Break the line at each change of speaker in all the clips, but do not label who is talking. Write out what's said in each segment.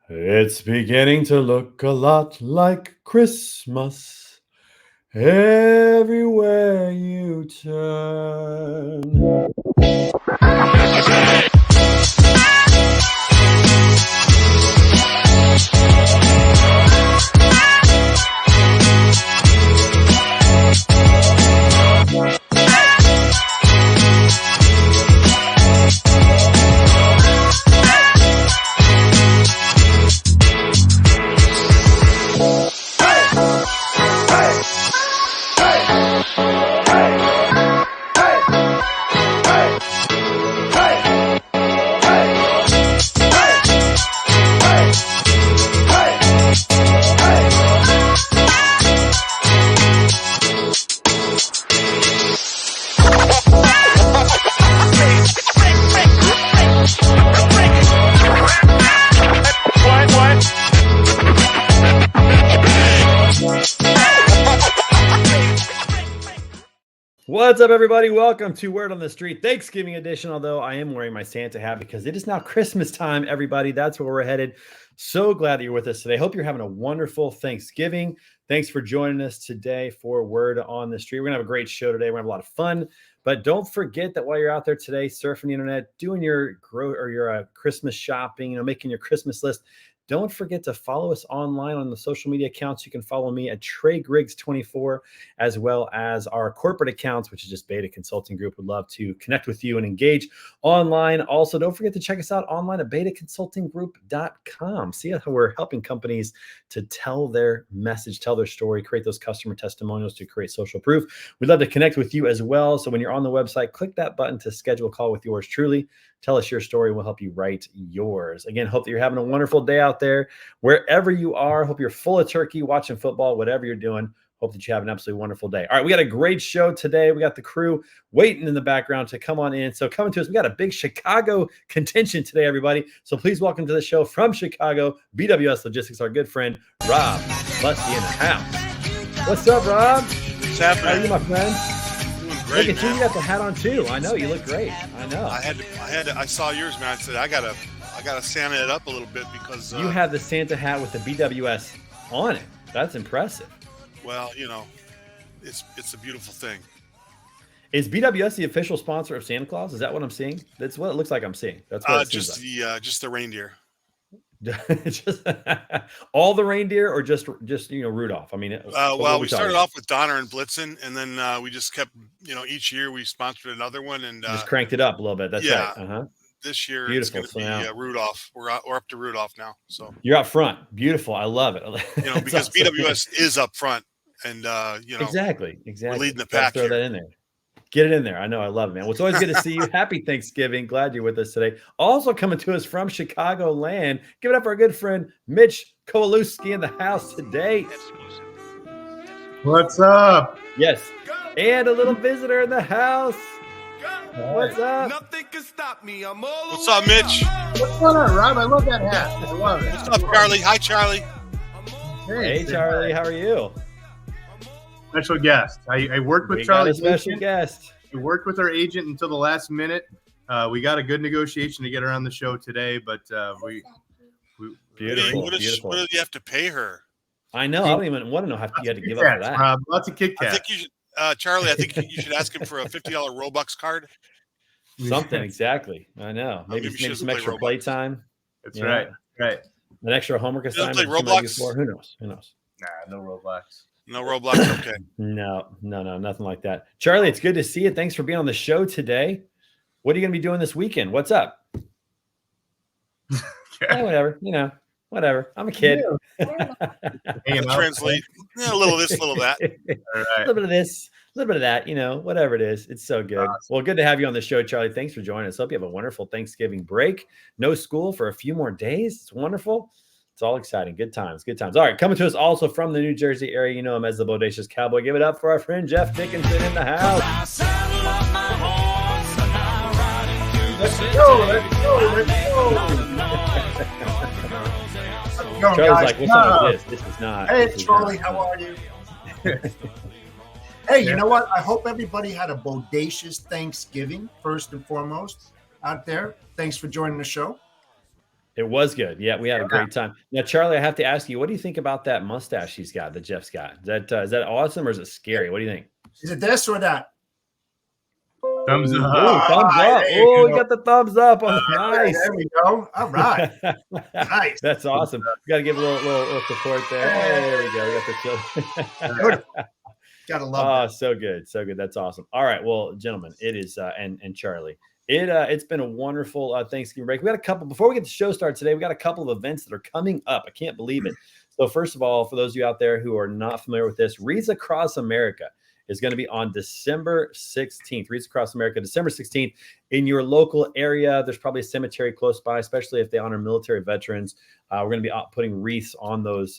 It's beginning to look a lot like Christmas everywhere you turn. What's up, everybody? Welcome to Word on the Street Thanksgiving edition. Although I am wearing my Santa hat because it is now Christmas time, everybody. That's where we're headed. So glad that you're with us today. Hope you're having a wonderful Thanksgiving. Thanks for joining us today for Word on the Street. We're gonna have a great show today. We're gonna have a lot of fun. But don't forget that while you're out there today, surfing the internet, doing your Christmas shopping, making your Christmas list. Don't forget to follow us online on the social media accounts. You can follow me at Trey Griggs24, as well as our corporate accounts, which is just Beta Consulting Group. Would love to connect with you and engage online. Also, don't forget to check us out online at betaconsultinggroup.com. See how we're helping companies to tell their message, tell their story, create those customer testimonials to create social proof. We'd love to connect with you as well. So when you're on the website, click that button to schedule a call with yours truly. Tell us your story. We'll help you write yours. Again, hope that you're having a wonderful day out there, wherever you are. Hope you're full of turkey, watching football, whatever you're doing. Hope that you have an absolutely wonderful day. All right, we got a great show today. We got the crew waiting in the background to come on in. So coming to us, we got a big Chicago contention today, everybody. So please welcome to the show from Chicago, BWS Logistics, our good friend, Rob Lusty in the house. What's up, Rob?
What's happening?
How are you, my friend?
Great,
look at you got the hat on too. I know you look great. I know.
I saw yours, man. I said I gotta Santa it up a little bit because
you have the Santa hat with the BWS on it. That's impressive.
Well, it's a beautiful thing.
Is BWS the official sponsor of Santa Claus? Is that what I'm seeing? That's what it looks like I'm seeing. That's what
just the reindeer.
Just all the reindeer, or just Rudolph? I mean,
well, we started off with Donner and Blitzen, and then we just kept, each year we sponsored another one and
just cranked it up a little bit. That's right. Uh-huh.
This year
beautiful.
It's going to be Rudolph. We're up to Rudolph now. So
you're up front. Beautiful. I love it.
Because awesome. BWS is up front, and
exactly.
We're leading the pack.
Throw that in there. Get it in there. I know. I love it, man. Well, it's always good to see you. Happy Thanksgiving. Glad you're with us today. Also coming to us from Chicago land. Give it up for our good friend, Mitch Kowalewski in the house today.
What's up?
Yes. And a little visitor in the house. What's up?
Nothing can stop me. I'm all
What's up, Mitch?
What's going on, Rob? I love that hat. I love it.
What's up, Charlie? Hi, Charlie.
Hey, Charlie. How are you?
Special guest. I worked with Charlie.
Special guest.
We worked with our agent until the last minute. We got a good negotiation to get her on the show today, but we
beautiful.
What did you have to pay her?
I know. I don't even want to know how you had to give up for that.
Rob. Lots of Kit Kats.
I think you should, Charlie. I think you should ask him for a $50 Robux card.
Something exactly. I know. Maybe some extra play time.
That's right. Right.
An extra homework assignment.
Play Roblox?
Who knows?
Nah, no Roblox.
No Roblox, okay.
No, nothing like that. Charlie, it's good to see you. Thanks for being on the show today. What are you going to be doing this weekend? What's up? Whatever. Whatever. I'm a kid.
Translate. A little of this, a little of that.
All right.
A little bit of this, a little bit of that, whatever it is. It's so good. Awesome. Well, good to have you on the show, Charlie. Thanks for joining us. Hope you have a wonderful Thanksgiving break. No school for a few more days. It's wonderful. It's all exciting. Good times. Good times. All right. Coming to us also from the New Jersey area. You know him as the Bodacious Cowboy. Give it up for our friend Jeff Dickinson in the house.
Let's go.
Charlie's like, what's up with this? This is not.
Hey, Charlie. How are you? Hey, you know what? I hope everybody had a bodacious Thanksgiving, first and foremost, out there. Thanks for joining the show.
It was good. Yeah, we had a great time. Now, Charlie, I have to ask you, what do you think about that mustache he's got, that Jeff's got? Is that awesome or is it scary? What do you think?
Is it this or that?
Thumbs up.
Oh, thumbs up.
there you
Oh, we
go.
got the thumbs up on the nice.
There we go. All right. Nice.
That's awesome. We got to give a little support there. There we go. We got the children.
Gotta love
Oh,
that.
so good. So good. That's awesome. All right. Well, gentlemen, it is, and Charlie, it's been a wonderful Thanksgiving break. We got a couple, before we get the show started today, we got a couple of events that are coming up. I can't believe it. So first of all, for those of you out there who are not familiar with this, Wreaths Across America is going to be on December 16th. Wreaths Across America, December 16th, in your local area. There's probably a cemetery close by, especially if they honor military veterans. We're going to be putting wreaths on those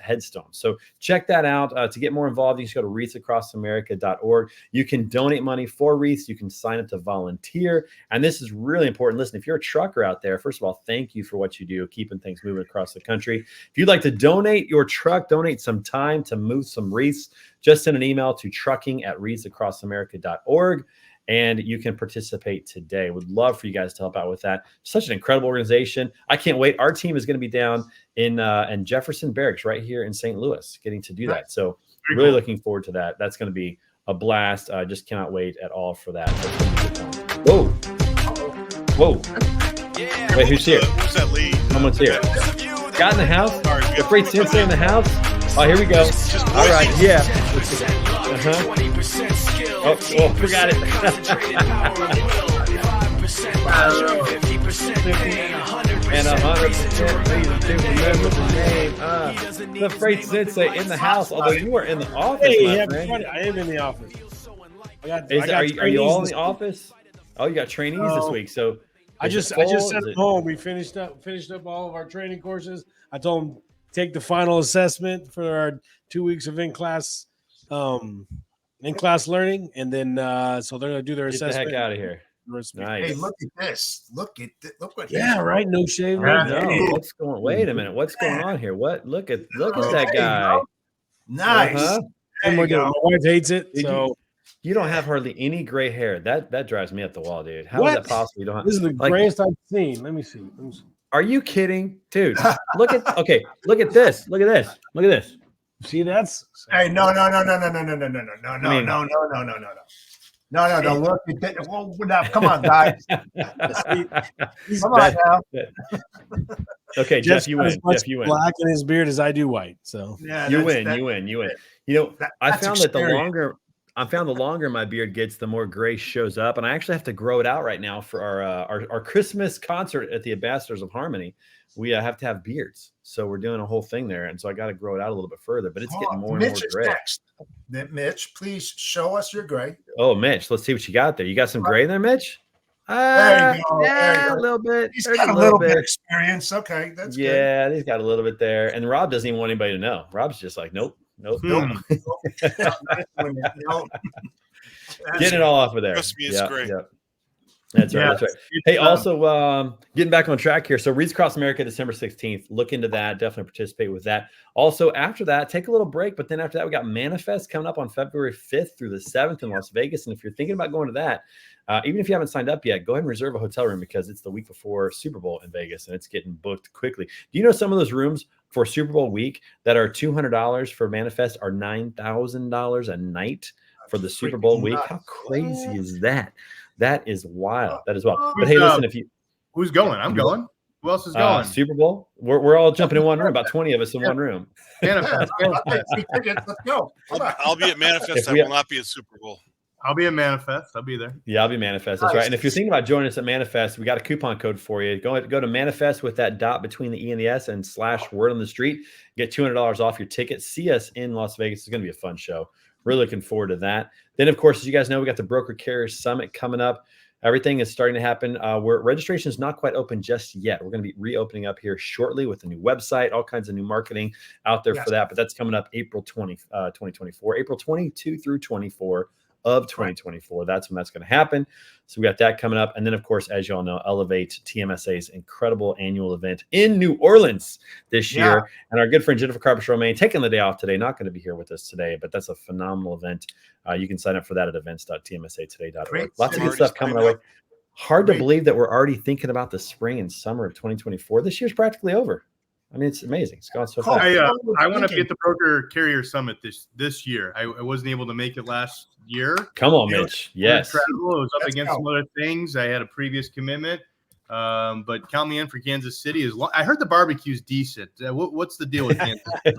headstones. So check that out. To get more involved, you can just go to wreathsacrossamerica.org. You can donate money for wreaths. You can sign up to volunteer. And this is really important. Listen, if you're a trucker out there, first of all, thank you for what you do, keeping things moving across the country. If you'd like to donate your truck, donate some time to move some wreaths, just send an email to trucking@wreathsacrossamerica.org. And you can participate today. Would love for you guys to help out with that. Such an incredible organization. I can't wait. Our team is going to be down in Jefferson Barracks right here in St. Louis, getting to do that. So really looking forward to that. That's going to be a blast. I just cannot wait at all for that. Whoa. Whoa. Wait, who's here?
Who's that lead?
Someone's here. Got in the house?
Sorry, we
The
got-
Freight Sensei in the house? Oh, here we go.
Just
All right.
voices.
Yeah. Oh, forgot it. And 100% reason to remember the name. The Freight Sensei in the house, although you were in the office,
Hey,
my
happy
friend.
Friday. I am in the office. I got
Are you all in
trainees
the office? Oh, you got trainees this
No.
week. So
I
is
just
it full?
sent
Is
them
it-
home. We finished up all of our training courses. I told them take the final assessment for our 2 weeks of in class learning, and then so they're gonna do their
Get the
assessment.
heck out of here.
Hey,
Nice.
look at this. Look what.
Yeah, right. No shave.
Yeah.
no
No,
beard.
what's going? Wait a minute. What's going on here? What? Look at that
There you
guy.
go. Nice.
Uh-huh.
There you
My
go.
wife hates it.
Did
So
You don't have hardly any gray hair. That drives me up the wall, dude. How is that
What?
possible? You don't have,
this is the
like,
greatest I've seen. Let me see.
Are you kidding, dude? Look at this. Look at this. Look at this.
See, that's
Hey, no.
I mean-
No. Look at that. Well, now, come on, guys. Come on now.
Okay, Jeff,
Jeff's
you
got
win.
as much
Jeff, you win.
black in his beard as I do white. So
Yeah,
You
that's-
win.
that-
You win. You win. You know, I
that's
found that the
experience.
longer my beard gets, the more gray shows up, and I actually have to grow it out right now for our Christmas concert at the Ambassadors of Harmony. We have to have beards, so we're doing a whole thing there, and so I got to grow it out a little bit further. But it's
Hold
getting
on.
more and more
Mitch is
gray.
next. Mitch, please show us your gray.
Oh, Mitch, let's see what you got there. You got some gray there, Mitch?
There you go.
Yeah,
There you
a
go.
little bit.
He's
There's
got a little bit of experience. Okay, that's good.
Yeah, he's got a little bit there. And Rob doesn't even want anybody to know. Rob's just like, nope.
Nope. No.
Getting it all off of there.
Trust me, it's great.
Yep. That's right.
Yeah,
That's right.
it's,
Hey, also getting back on track here. So Wreaths Across America, December 16th. Look into that. Definitely participate with that. Also, after that, take a little break. But then after that, we got Manifest coming up on February 5th through the 7th in Las Vegas. And if you're thinking about going to that, even if you haven't signed up yet, go ahead and reserve a hotel room because it's the week before Super Bowl in Vegas and it's getting booked quickly. Do you know some of those rooms for Super Bowl week that are $200 for Manifest are $9,000 a night for the Super Bowl week? How crazy is that? That is wild. That is wild. But hey, listen, if you
Who's going? I'm going. Who else is going?
Super Bowl, we're all jumping in one room. About 20 of us in one room.
Manifest.
I'll take 3 tickets. Let's go. Come on.
I'll be at Manifest.
If
I
we-
will not be at Super Bowl.
I'll be in Manifest. I'll be there.
Yeah, I'll be Manifest. That's
Nice.
right. And if you're thinking about joining us at Manifest, we got a coupon code for you. Go to Manifest with that dot between the E and the S and / word on the street. Get $200 off your ticket. See us in Las Vegas. It's going to be a fun show. Really looking forward to that. Then, of course, as you guys know, we got the Broker Carrier Summit coming up. Everything is starting to happen. Registration is not quite open just yet. We're going to be reopening up here shortly with a new website, all kinds of new marketing out there for that. But that's coming up April 2024, April 22 through 24 of 2024. That's when that's going to happen. So we got that coming up. And then, of course, as you all know, Elevate, TMSA's incredible annual event in New Orleans this year. And our good friend Jennifer Carpenter-Romaine taking the day off today, not going to be here with us today, but that's a phenomenal event. You can sign up for that at events.tmsatoday.org.
Great.
Lots of good
Already
stuff coming our
signed
way. Hard to
Great.
believe that we're already thinking about the spring and summer of 2024. This year's practically over. I mean, it's amazing. It's gone so
Cole,
fast.
I want to be at the Broker Carrier Summit this year. I wasn't able to make it last year.
Come on,
Yeah.
Mitch. Yes.
Travel. It was up
Let's
against
go.
some other things. I had a previous commitment, but count me in for Kansas City. I heard the barbecue's decent. What's the deal with Kansas City?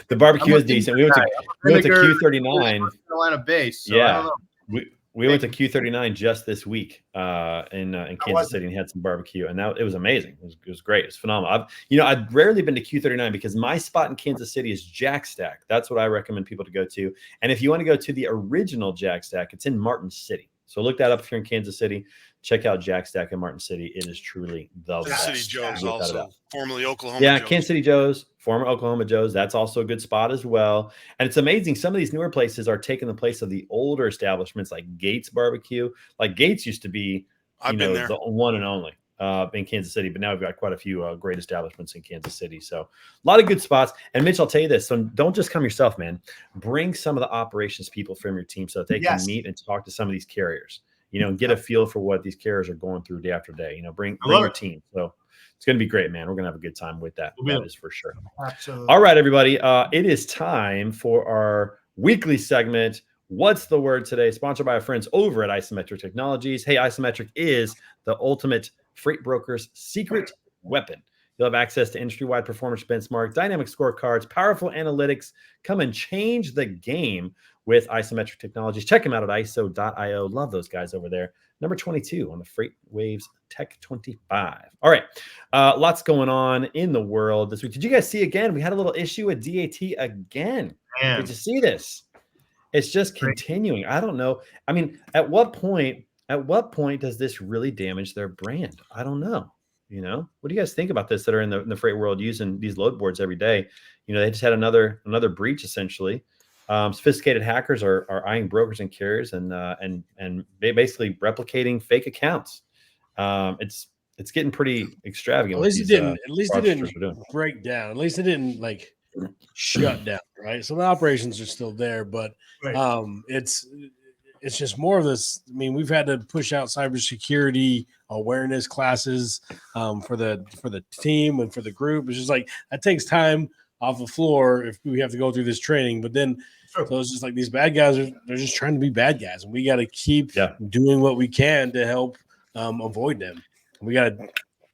The barbecue
I'm
is
a
decent.
Vinegar
We went to
North
Q39.
Carolina base. So
Yeah.
I don't know.
We went to Q39 just this week in
was
Kansas
it?
City and had some barbecue, and it was amazing. It was great. It was phenomenal. I've rarely been to Q39 because my spot in Kansas City is Jack Stack. That's what I recommend people to go to. And if you want to go to the original Jack Stack, it's in Martin City. So look that up if you're in Kansas City. Check out Jack Stack in Martin City. It is truly the
Kansas
best.
City Joe's
Without a
also
doubt.
formerly Oklahoma.
Yeah,
Joe's.
Kansas City Joe's, former Oklahoma Joe's. That's also a good spot as well. And it's amazing. Some of these newer places are taking the place of the older establishments like Gates Barbecue. Like Gates used to be,
I've been there.
the one and only in Kansas City, but now we've got quite a few great establishments in Kansas City. So a lot of good spots. And Mitch, I'll tell you this. So don't just come yourself, man. Bring some of the operations people from your team so that they
Yes.
can meet and talk to some of these carriers, and get a feel for what these carriers are going through day after day. Bring
love
your
it.
team. So it's going to be great, man. We're going to have a good time with that.
We'll
That is for sure.
Absolutely.
All right, everybody. It is time for our weekly segment. What's the word today? Sponsored by our friends over at Isometric Technologies. Hey, Isometric is the ultimate freight broker's secret weapon. You'll have access to industry-wide performance benchmark, dynamic scorecards, powerful analytics. Come and change the game with Isometric Technologies. Check them out at iso.io. Love those guys over there. Number 22 on the Freight Waves Tech 25. All right. Lots going on in the world this week. Did you guys see again? We had a little issue with DAT again.
Man.
Did you see this? It's just continuing. I don't know. I mean, at what point does this really damage their brand? I don't know. What do you guys think about this that are in the freight world using these load boards every day? They just had another breach essentially. Sophisticated hackers are eyeing brokers and carriers and they basically replicating fake accounts. It's getting pretty extravagant.
At least it didn't. At least it
fraudsters are
didn't
doing.
break down. At least it didn't shut down. Right. So the operations are still there, but
Right.
it's just more of this. I mean, we've had to push out cybersecurity awareness classes for the team and for the group. It's just that takes time off the floor if we have to go through this training. But then so it's just these bad guys they're just trying to be bad guys, and we got to keep doing what we can to help avoid them. We got to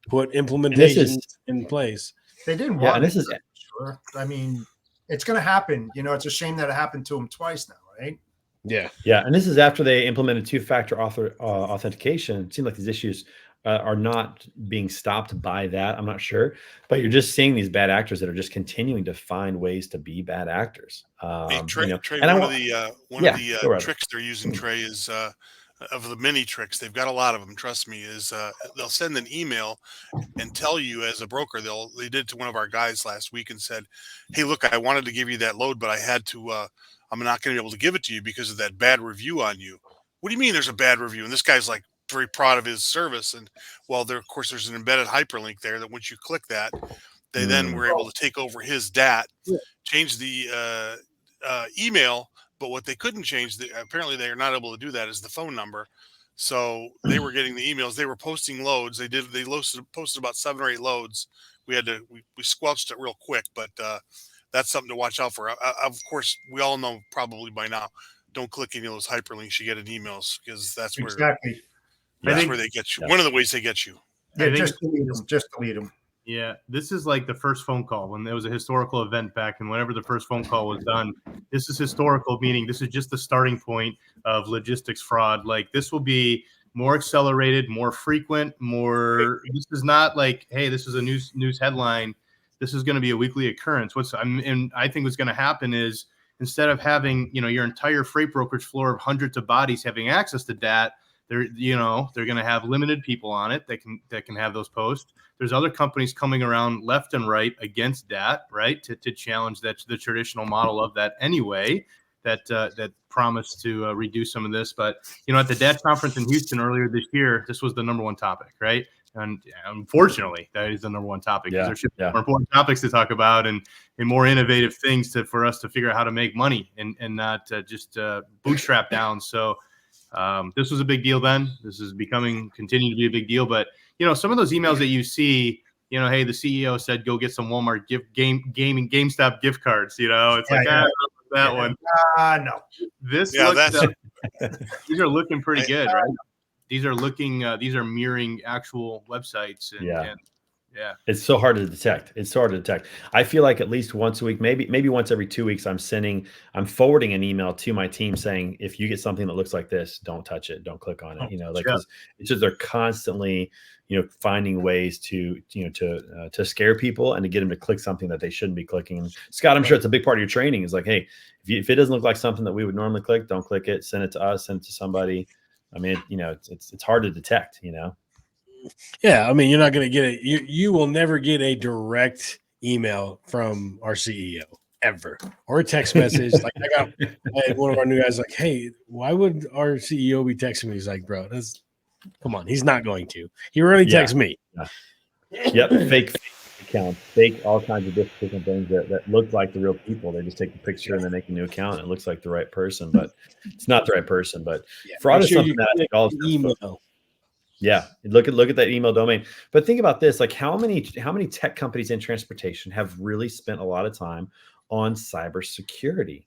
put implementations in place.
They didn't
Yeah,
want
and
it.
this is
Sure. I mean, it's going to happen. It's a shame that it happened to him twice now, right?
Yeah.
and this is after they implemented two-factor authentication. It seems like these issues are not being stopped by that. I'm not sure, but you're just seeing these bad actors that are just continuing to find ways to be bad actors.
Hey, Trey,
and
one of the
go right
tricks they're using, Trey, is of the mini tricks. They've got a lot of them. Trust me. Is they'll send an email and tell you as a broker. They did to one of our guys last week and said, "Hey, look, I wanted to give you that load, but I had to. I'm not going to be able to give it to you because of that bad review on you." What do you mean there's a bad review? And this guy's very proud of his service. And of course, there's an embedded hyperlink there that once you click that, they then were able to take over his DAT, change the email. But what they couldn't change, apparently they are not able to do that, is the phone number. So they were getting the emails. They were posting loads. They posted about 7 or 8 loads. We squelched it real quick, but that's something to watch out for. Of course, we all know probably by now, don't click any of those hyperlinks you get in emails because that's where
Exactly.
where they get you.
Yeah.
One of the ways they get you.
Yeah,
I think-
just delete them. Just delete them.
Yeah, this is the first phone call when there was a historical event back, and whenever the first phone call was done, this is historical, meaning this is just the starting point of logistics fraud. This will be more accelerated, more frequent, more. This is not hey, this is a news headline. This is going to be a weekly occurrence. And I think what's going to happen is instead of having your entire freight brokerage floor of hundreds of bodies having access to that, they're going to have limited people on it that can have those posts. There's other companies coming around left and right against that, right, to challenge the traditional model of that anyway, that promised to reduce some of this. But at the DAT conference in Houston earlier this year, this was the number one topic, right? And unfortunately, that is the number one topic.
Yeah,
There should be more important topics to talk about and more innovative things for us to figure out how to make money and not just bootstrap down. So This was a big deal then. This is continuing to be a big deal. But, some of those emails that you see, hey, the CEO said, go get some Walmart GameStop gift cards. It's that one.
No.
This
Yeah,
these are looking pretty good, right? These are mirroring actual websites. And
it's so hard to detect. I feel like at least once a week, maybe once every 2 weeks, I'm forwarding an email to my team saying, if you get something that looks like this, don't touch it, don't click on it. It's just they're constantly, finding ways to scare people and to get them to click something that they shouldn't be clicking. And Scott, I'm sure it's a big part of your training is like, hey, if it doesn't look like something that we would normally click, don't click it. Send it to us, send it to somebody. I mean, it's hard to detect,
Yeah, I mean, you're not going to get it. You will never get a direct email from our CEO ever, or a text message. Like I had one of our new guys like, "Hey, why would our CEO be texting me?" He's like, "Bro, come on, he's not going to. He really texts me."
Yep, fake accounts, fake all kinds of different things that look like the real people. They just take a picture and they make a new account. And it looks like the right person, but it's not the right person. But fraud is something that I think all email. Yeah, look at that email domain. But think about this: like how many tech companies in transportation have really spent a lot of time on cybersecurity?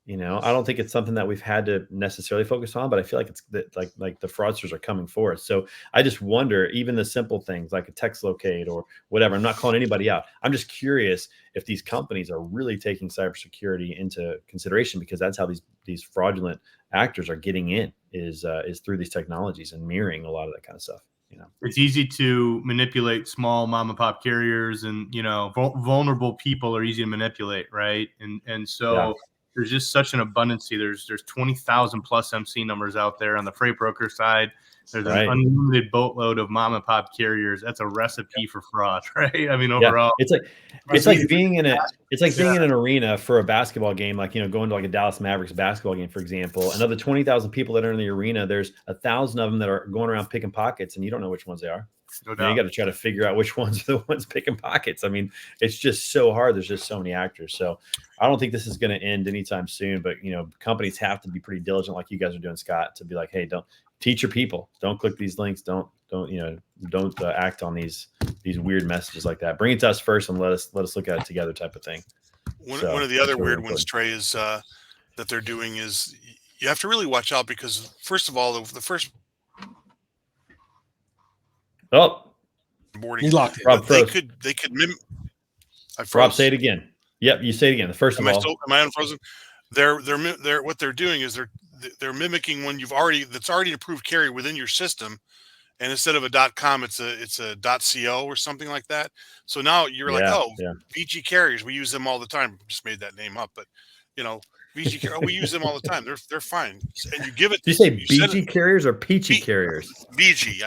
I don't think it's something that we've had to necessarily focus on, but I feel like it's like the fraudsters are coming for us. So I just wonder, even the simple things like a text locate or whatever. I'm not calling anybody out. I'm just curious if these companies are really taking cybersecurity into consideration, because that's how these fraudulent actors are getting in is through these technologies and mirroring a lot of that kind of stuff.
It's easy to manipulate small mom and pop carriers, and vulnerable people are easy to manipulate, right? And so there's just such an abundancy. There's 20,000 plus MC numbers out there on the freight broker side. There's an unlimited boatload of mom and pop carriers. That's a recipe for fraud, right? I mean, overall,
it's like being in an arena for a basketball game, like going to like a Dallas Mavericks basketball game, for example. Another 20,000 people that are in the arena. There's 1,000 of them that are going around picking pockets, and you don't know which ones they are. No doubt. You got to try to figure out which ones are the ones picking pockets. I mean, it's just so hard. There's just so many actors. So I don't think this is going to end anytime soon. But companies have to be pretty diligent, like you guys are doing, Scott, to be like, hey, don't teach your people. Don't click these links. Don't act on these weird messages like that. Bring it to us first and let us look at it together, type of thing.
One of the other weird ones, Trey, is that they're doing is you have to really watch out, because first of all, the first.
Oh,
he locked it.
Rob,
they could mimic.
Rob, say it again. Yep, you say it again. The first of all,
am I unfrozen? They're what they're doing is they're mimicking one that's already approved carrier within your system, and instead of a .com, it's a .co or something like that. So now you're VG carriers, we use them all the time. Just made that name up, but VG carriers, we use them all the time. They're fine. And you give it.
Did you say BG carriers or peachy carriers?
BG.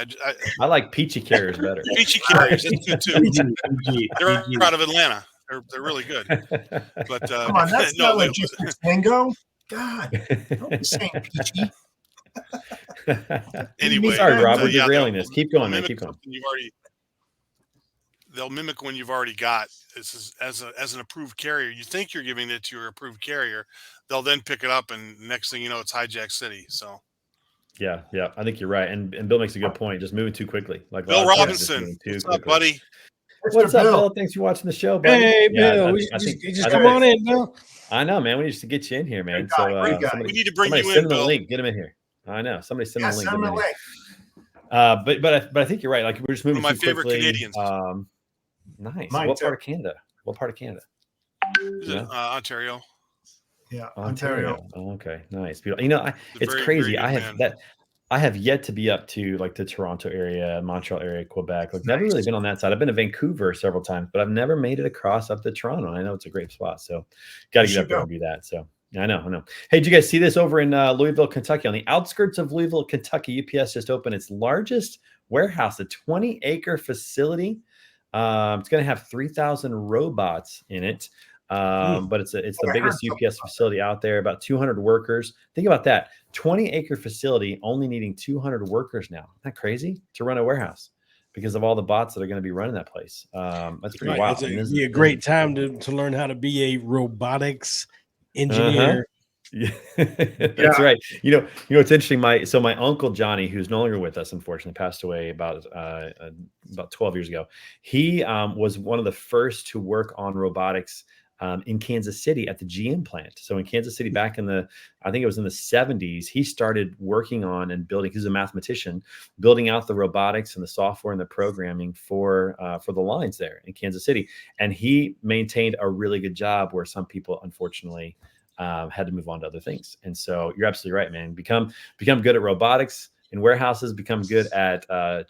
I like peachy carriers better.
Peachy carriers, that's good too. They're out of Atlanta. They're really good. But
come on, that's not logistics lingo. God, don't be saying peachy.
Anyway,
sorry, Rob, we're derailing this. Keep going, man. Keep going.
They'll mimic one you've already got. This is as an approved carrier. You think you're giving it to your approved carrier. They'll then pick it up, and next thing you know, it's Hijack City. So.
Yeah, I think you're right. And Bill makes a good point. Just moving too quickly. Like
Bill Robinson, what's up, buddy?
What's up, Bill? Thanks for watching the show, buddy.
Hey, Bill. Just come on in, Bill.
I know, man. We need to get you in here, man.
We need to bring you in,
send him
Bill.
The link. Get him in here. I know. Somebody send him the link. Send him the link. But I think you're right. Like we're just moving
one of my
too
favorite
quickly.
Canadians.
Nice. What part of Canada? What part of Canada?
Ontario.
Yeah, Ontario.
Oh, okay, nice. It's crazy. I have yet to be up to like the Toronto area, Montreal area, Quebec. Like never really been on that side. I've been to Vancouver several times, but I've never made it across up to Toronto. I know it's a great spot, so got to get up there and do that. So I know. Hey, did you guys see this over in Louisville, Kentucky? On the outskirts of Louisville, Kentucky, UPS just opened its largest warehouse, a 20-acre facility. It's going to have 3,000 robots in it. But it's the biggest UPS facility out there, about 200 workers. Think about that. 20-acre facility only needing 200 workers now. Isn't that crazy to run a warehouse because of all the bots that are going to be running that place? That's pretty wild.
It's a great time to learn how to be a robotics engineer.
Yeah, that's right. It's interesting. My uncle Johnny, who's no longer with us, unfortunately, passed away about 12 years ago. He was one of the first to work on robotics in Kansas City at the GM plant. So in Kansas City, back I think it was in the 70s, he started working on and building. He's a mathematician, building out the robotics and the software and the programming for the lines there in Kansas City. And he maintained a really good job where some people, unfortunately, had to move on to other things. And so you're absolutely right, man. Become good at robotics in warehouses, become good at
AI.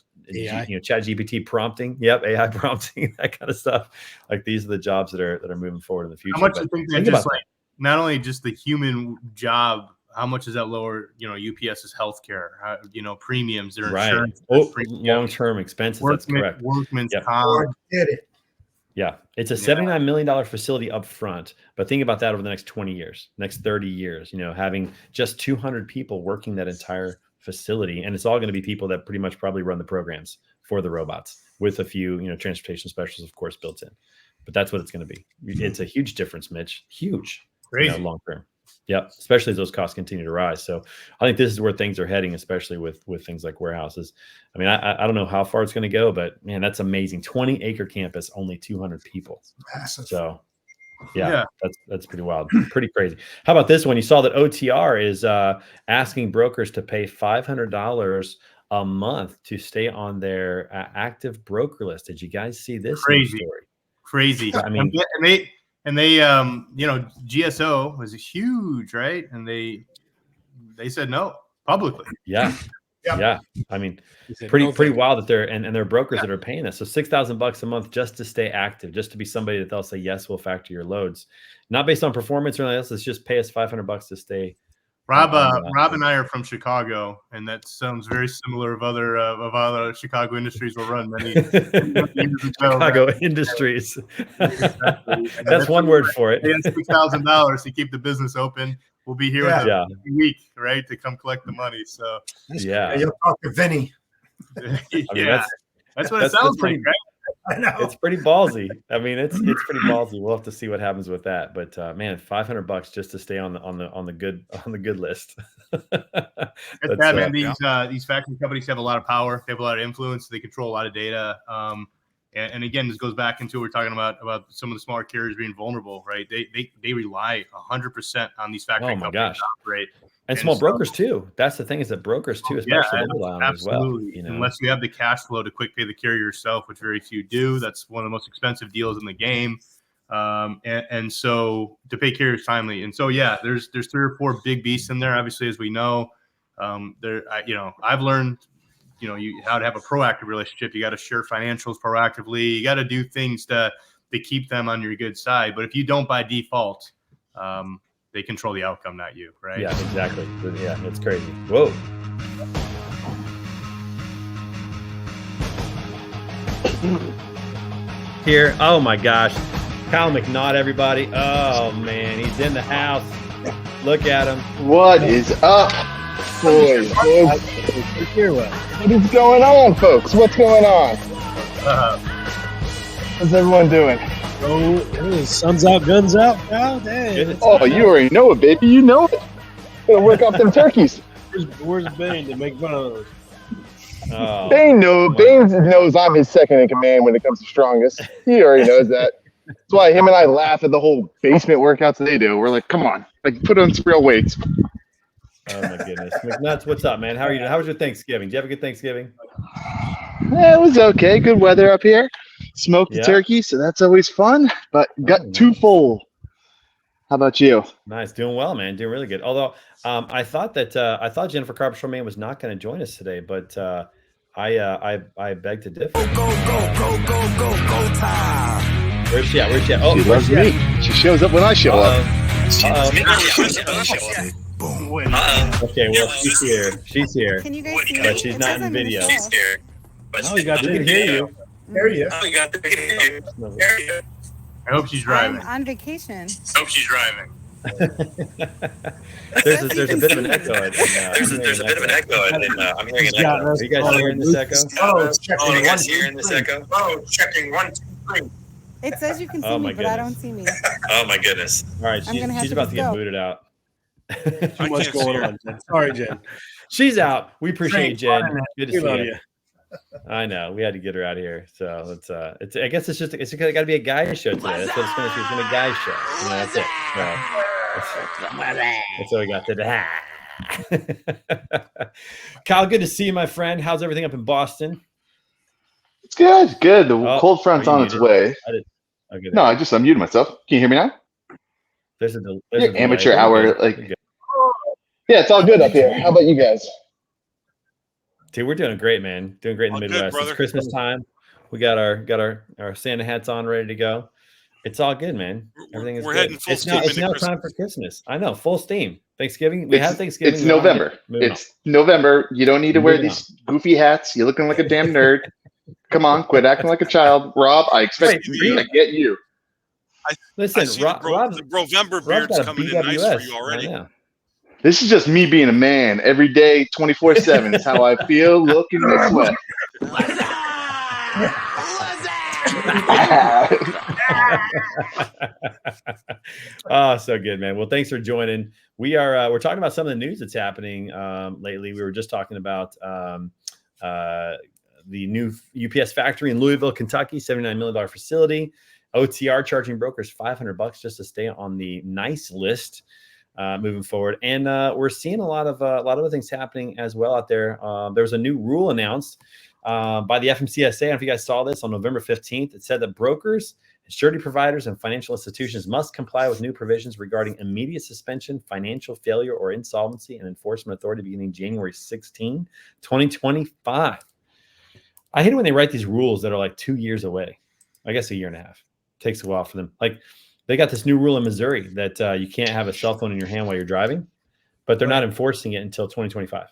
ChatGPT prompting. Yep, AI prompting, that kind of stuff. Like these are the jobs that are moving forward in the future.
How much do you think that just
about
not only just the human job, how much does that lower, UPS's healthcare, premiums, their
right.
insurance,
Long-term expenses. That's correct.
Workman's
Yep.
comp.
Did it.
Yeah, it's a $79 million facility up front, but think about that over the next 20 years, next 30 years, having just 200 people working that entire facility. And it's all going to be people that pretty much probably run the programs for the robots with a few, transportation specialists, of course, built in. But that's what it's going to be. It's a huge difference, Mitch. Huge.
Crazy.
Long term. Yep. Especially as those costs continue to rise. So I think this is where things are heading, especially with things like warehouses. I mean, I don't know how far it's going to go, but man, that's amazing. 20-acre campus, only 200 people.
Massive.
So yeah. That's pretty wild. Pretty crazy. How about this one? You saw that OTR is asking brokers to pay $500 a month to stay on their active broker list. Did you guys see this
Crazy.
I mean,
and they GSO was huge, right? And they said no publicly.
Yeah.
Yep.
Yeah. I mean,
said,
pretty
"No, thank you."
wild that they're and they're brokers that are paying us. So $6,000 a month just to stay active, just to be somebody that they'll say, yes, we'll factor your loads, not based on performance or anything else. It's just pay us $500 to stay.
Rob and I are from Chicago, and that sounds very similar of other Chicago industries were run many years ago.
Chicago Industries. That's one word for it.
$6,000 to keep the business open. We'll be here
Yeah.
every week, right, to come collect the money. So
Yeah.
You'll talk to Vinny.
yeah, that's what it sounds like, right?
I know.
It's pretty ballsy. I mean, it's pretty ballsy. We'll have to see what happens with that. But man, $500 just to stay on the good list.
That's bad, man. These factory companies have a lot of power. They have a lot of influence. They control a lot of data. And again, this goes back into what we're talking about some of the smaller carriers being vulnerable, right? They rely 100% on these factory companies to operate.
And small brokers too. That's the thing, is that brokers too, especially, they rely on it as well.
Absolutely. Unless you have the cash flow to quick pay the carrier yourself, which very few do. That's one of the most expensive deals in the game. And so to pay carriers timely. And so there's 3 or 4 big beasts in there. Obviously, as we know, I've learned how to have a proactive relationship. You got to share financials proactively. You got to do things to keep them on your good side. But if you don't by default, they control the outcome, not you, right?
Yeah, exactly. Yeah, it's crazy. Whoa. Here, oh my gosh, Kyle McNaught, everybody. Oh man, he's in the house. Look at him.
What is up, boys? What is going on, folks? What's going on? How's everyone doing?
Oh, sun's out, guns out. Oh, dang.
Oh, you already know it, baby. You know it. Gonna work off them turkeys.
Where's Bane to make fun of those?
Oh,
Bane knows I'm his second in command when it comes to strongest. He already knows that. That's why him and I laugh at the whole basement workouts they do. We're like, come on, like put on some real weights.
oh my goodness. McNuts, what's up, man? How are you doing? How was your Thanksgiving? Did you have a good Thanksgiving?
Yeah, it was okay. Good weather up here. Smoked the turkey, so that's always fun. But got too full. How about you?
Nice, doing well, man. Doing really good. Although I thought Jennifer Carpenter was not going to join us today, but I beg to differ.
Go time.
Where's she at? Oh,
She loves me. She shows up when I show up.
Boom.
Okay, well, she's here.
Can you guys see
But
me?
she's
It
not
says
in
I'm
video.
the call.
Oh, you got
We can hear you.
There you
I hope she's driving.
I'm on vacation.
There's a bit of an echo. There's a bit of an echo. I'm hearing an echo. Are you guys hearing this echo?
Oh, it's checking
Checking 1, 2, 3.
It says you can see
Oh,
me,
my
but I don't
goodness.
see me.
Oh my goodness! All right,
I'm gonna have
she's
to
about to
just
get
go.
booted out.
Too much
can't see
going
her.
on. Jen. Sorry, Jen.
She's out. We appreciate
Great
Jen.
fun.
Good to
We
see
love
you.
you.
I know we had to get her out of here, so it's. I guess it's got to be a guy show today. That's what it's going to be. It's going to be a guy show. You know, that's it. That's what we got today. Kyle, good to see you, my friend. How's everything up in Boston?
It's good. Good. The
Oh,
cold front's
are you
on its
muted?
way.
Okay,
No, I just unmuted myself. Can you hear me now?
there's a
Your
delay.
amateur
You're
hour,
good.
like-
You're good.
Yeah, it's all good up here. How about you guys?
Dude, we're doing great, man. Doing great in the
All good,
Midwest. It's
brother.
Christmas time. We got our Santa hats on, ready to go. It's all good, man. Everything is
We're
good.
heading full
It's now,
steam
it's
into
now time for Christmas. I know, full steam. Thanksgiving. We have Thanksgiving.
It's
we wanna
November.
get moving
It's November. You don't need to wear
Moving
these goofy hats. You're looking like a damn nerd. Come on, quit acting like a child. Rob, I expect
Wait,
you. I get you.
on.
I
Listen,
see
Rob's
the Brovember
Rob's
beard's
got a
coming in nice
BWS
for you already.
right now.
This is just me being a man every day, 24/7. Is how I feel. Look and sweat.
Oh, so good, man. Well, thanks for joining. We're talking about some of the news that's happening lately. We were just talking about the new UPS factory in Louisville, Kentucky, $79 million facility. OTR charging brokers $500 just to stay on the nice list moving forward. And we're seeing a lot of other things happening as well out there. There was a new rule announced by the FMCSA. I don't know if you guys saw this on November 15th. It said that brokers, surety providers, and financial institutions must comply with new provisions regarding immediate suspension, financial failure, or insolvency and enforcement authority beginning January 16, 2025. I hate it when they write these rules that are like 2 years away. I guess a year and a half. Takes a while for them. Like they got this new rule in Missouri that you can't have a cell phone in your hand while you're driving, but they're not enforcing it until 2025.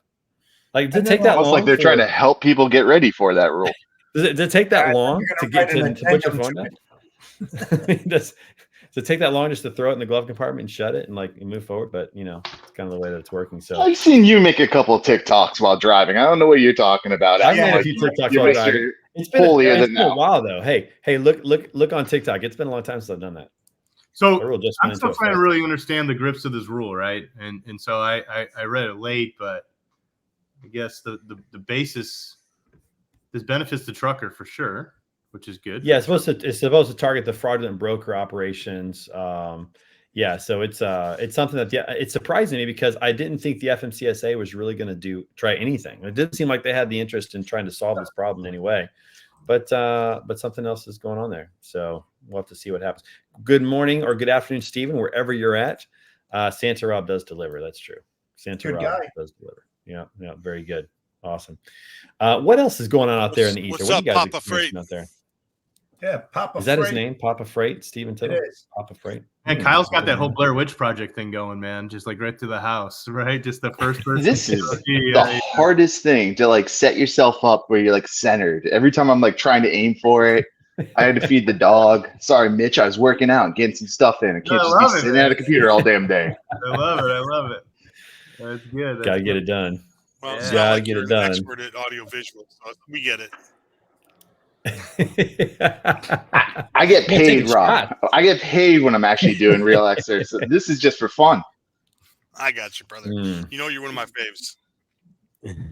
Like, does it take that
Almost
long?
like they're trying to help people get ready for that rule.
Does it take that long
you're
to
gonna
get
write an
to put your
addendum
phone
to
down? does it take that long just to throw it in the glove compartment and shut it and like move forward? But you know, it's kind of the way that it's working. So
I've seen you make a couple of TikToks while driving. I don't know what you're talking about.
I've
Acting
made a
like
few TikToks
you're
while
Mr.
driving. It's been
holier
it's
than
been a
thou.
while though. Hey, look on TikTok. It's been a long time since I've done that. The
So
rule just
I'm
went
still
into
trying to
effect.
really understand the grips of this rule, right? And so I read it late, but I guess the basis, this benefits the trucker for sure, which is good.
Yeah, it's supposed to target the fraudulent broker operations. Yeah, so it's something that it's surprising me because I didn't think the FMCSA was really going to try anything. It didn't seem like they had the interest in trying to solve this problem anyway. But something else is going on there. So we'll have to see what happens. Good morning or good afternoon, Stephen, wherever you're at. Santa Rob does deliver. That's true. Santa
Good
Rob
guy.
does deliver. Yeah, very good. Awesome. What else is going on out there in the ether?
What's
What
up,
do you guys
Papa
experiencing
Freight?
out there?
Yeah, Papa
Is that his
Freight.
name? Papa Freight? Stephen
It
Tittle?
is.
Papa Freight.
And Kyle's got that whole Blair Witch Project thing going, man. Just like right to the house, right? Just the first person.
This is
Yeah,
the hardest thing to like set yourself up where you're like centered. Every time I'm like trying to aim for it, I had to feed the dog. Sorry, Mitch, I was working out and getting some stuff in. I can't
I
just
love
be
it,
sitting
man.
at a computer all damn day.
I love it. I love it. That's good. That's
Gotta get
good.
it done.
Well, it's
Yeah.
not
Gotta
like
get
you're
it
an
done.
expert at audio visual, so we get it.
I get
Well, take
paid,
a
Rob.
shot.
I get paid when I'm actually doing real exercise. So this is just for fun.
I got you, brother.
Mm,
You know you're one of my faves.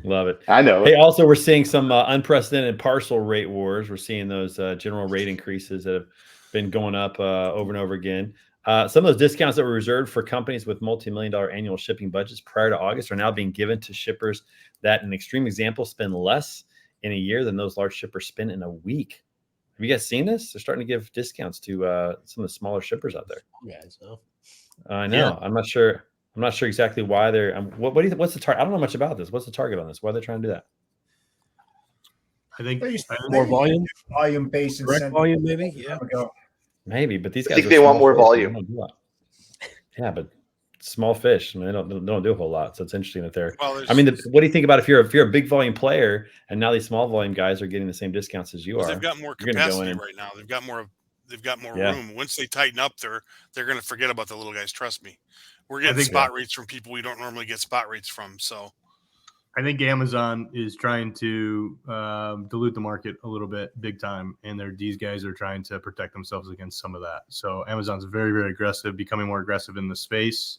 love it.
I know.
Hey, also, we're seeing some unprecedented parcel rate wars. We're seeing those general rate increases that have been going up over and over again. Some of those discounts that were reserved for companies with multi-million-dollar annual shipping budgets prior to August are now being given to shippers that, in extreme example, spend less in a year than those large shippers spend in a week. Have you guys seen this? They're starting to give discounts to some of the smaller shippers out there.
Yeah, so
I know.
Yeah.
I'm not sure exactly why they're. What do you think? What's the target? I don't know much about this. What's the target on this? Why are they trying to do that?
I think
They used to-
more
they
volume,
volume-based
direct
incentive
volume, maybe. Yeah.
time ago.
Maybe, but these
I
guys
think
are
they want
small
more
fish. They
volume.
don't do a lot. Yeah, but small fish. I mean, they don't do a whole lot. So it's interesting that they're.
Well,
I mean, what do you think about if you're a big volume player and now these small volume guys are getting the same discounts as you are?
they've got more
You're gonna go
capacity
in.
right now. They've got more
Yeah.
room. Once they tighten up, they're going to forget about the little guys. Trust me. We're getting
think-
spot rates from people we don't normally get spot rates from. So
I think Amazon is trying to dilute the market a little bit, big time, and these guys are trying to protect themselves against some of that. So Amazon's very, very aggressive, becoming more aggressive in the space,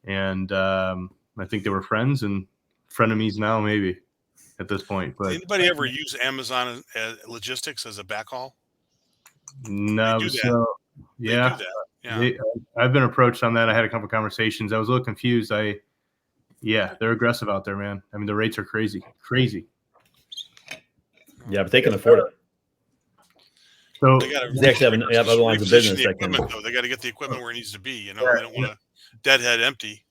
and I think they were friends and frenemies now, maybe at this point. But
anybody ever use Amazon logistics as a backhaul?
no,
They do that.
so
They
yeah,
do that. Yeah.
I've been approached on that. I had a couple conversations. I was a little confused. They're aggressive out there, man. I mean, the rates are crazy.
Yeah, but they can afford it.
So
They got
They actually have other lines of business that can.
though. They got to get the equipment where it needs to be. You know, they don't want to deadhead empty.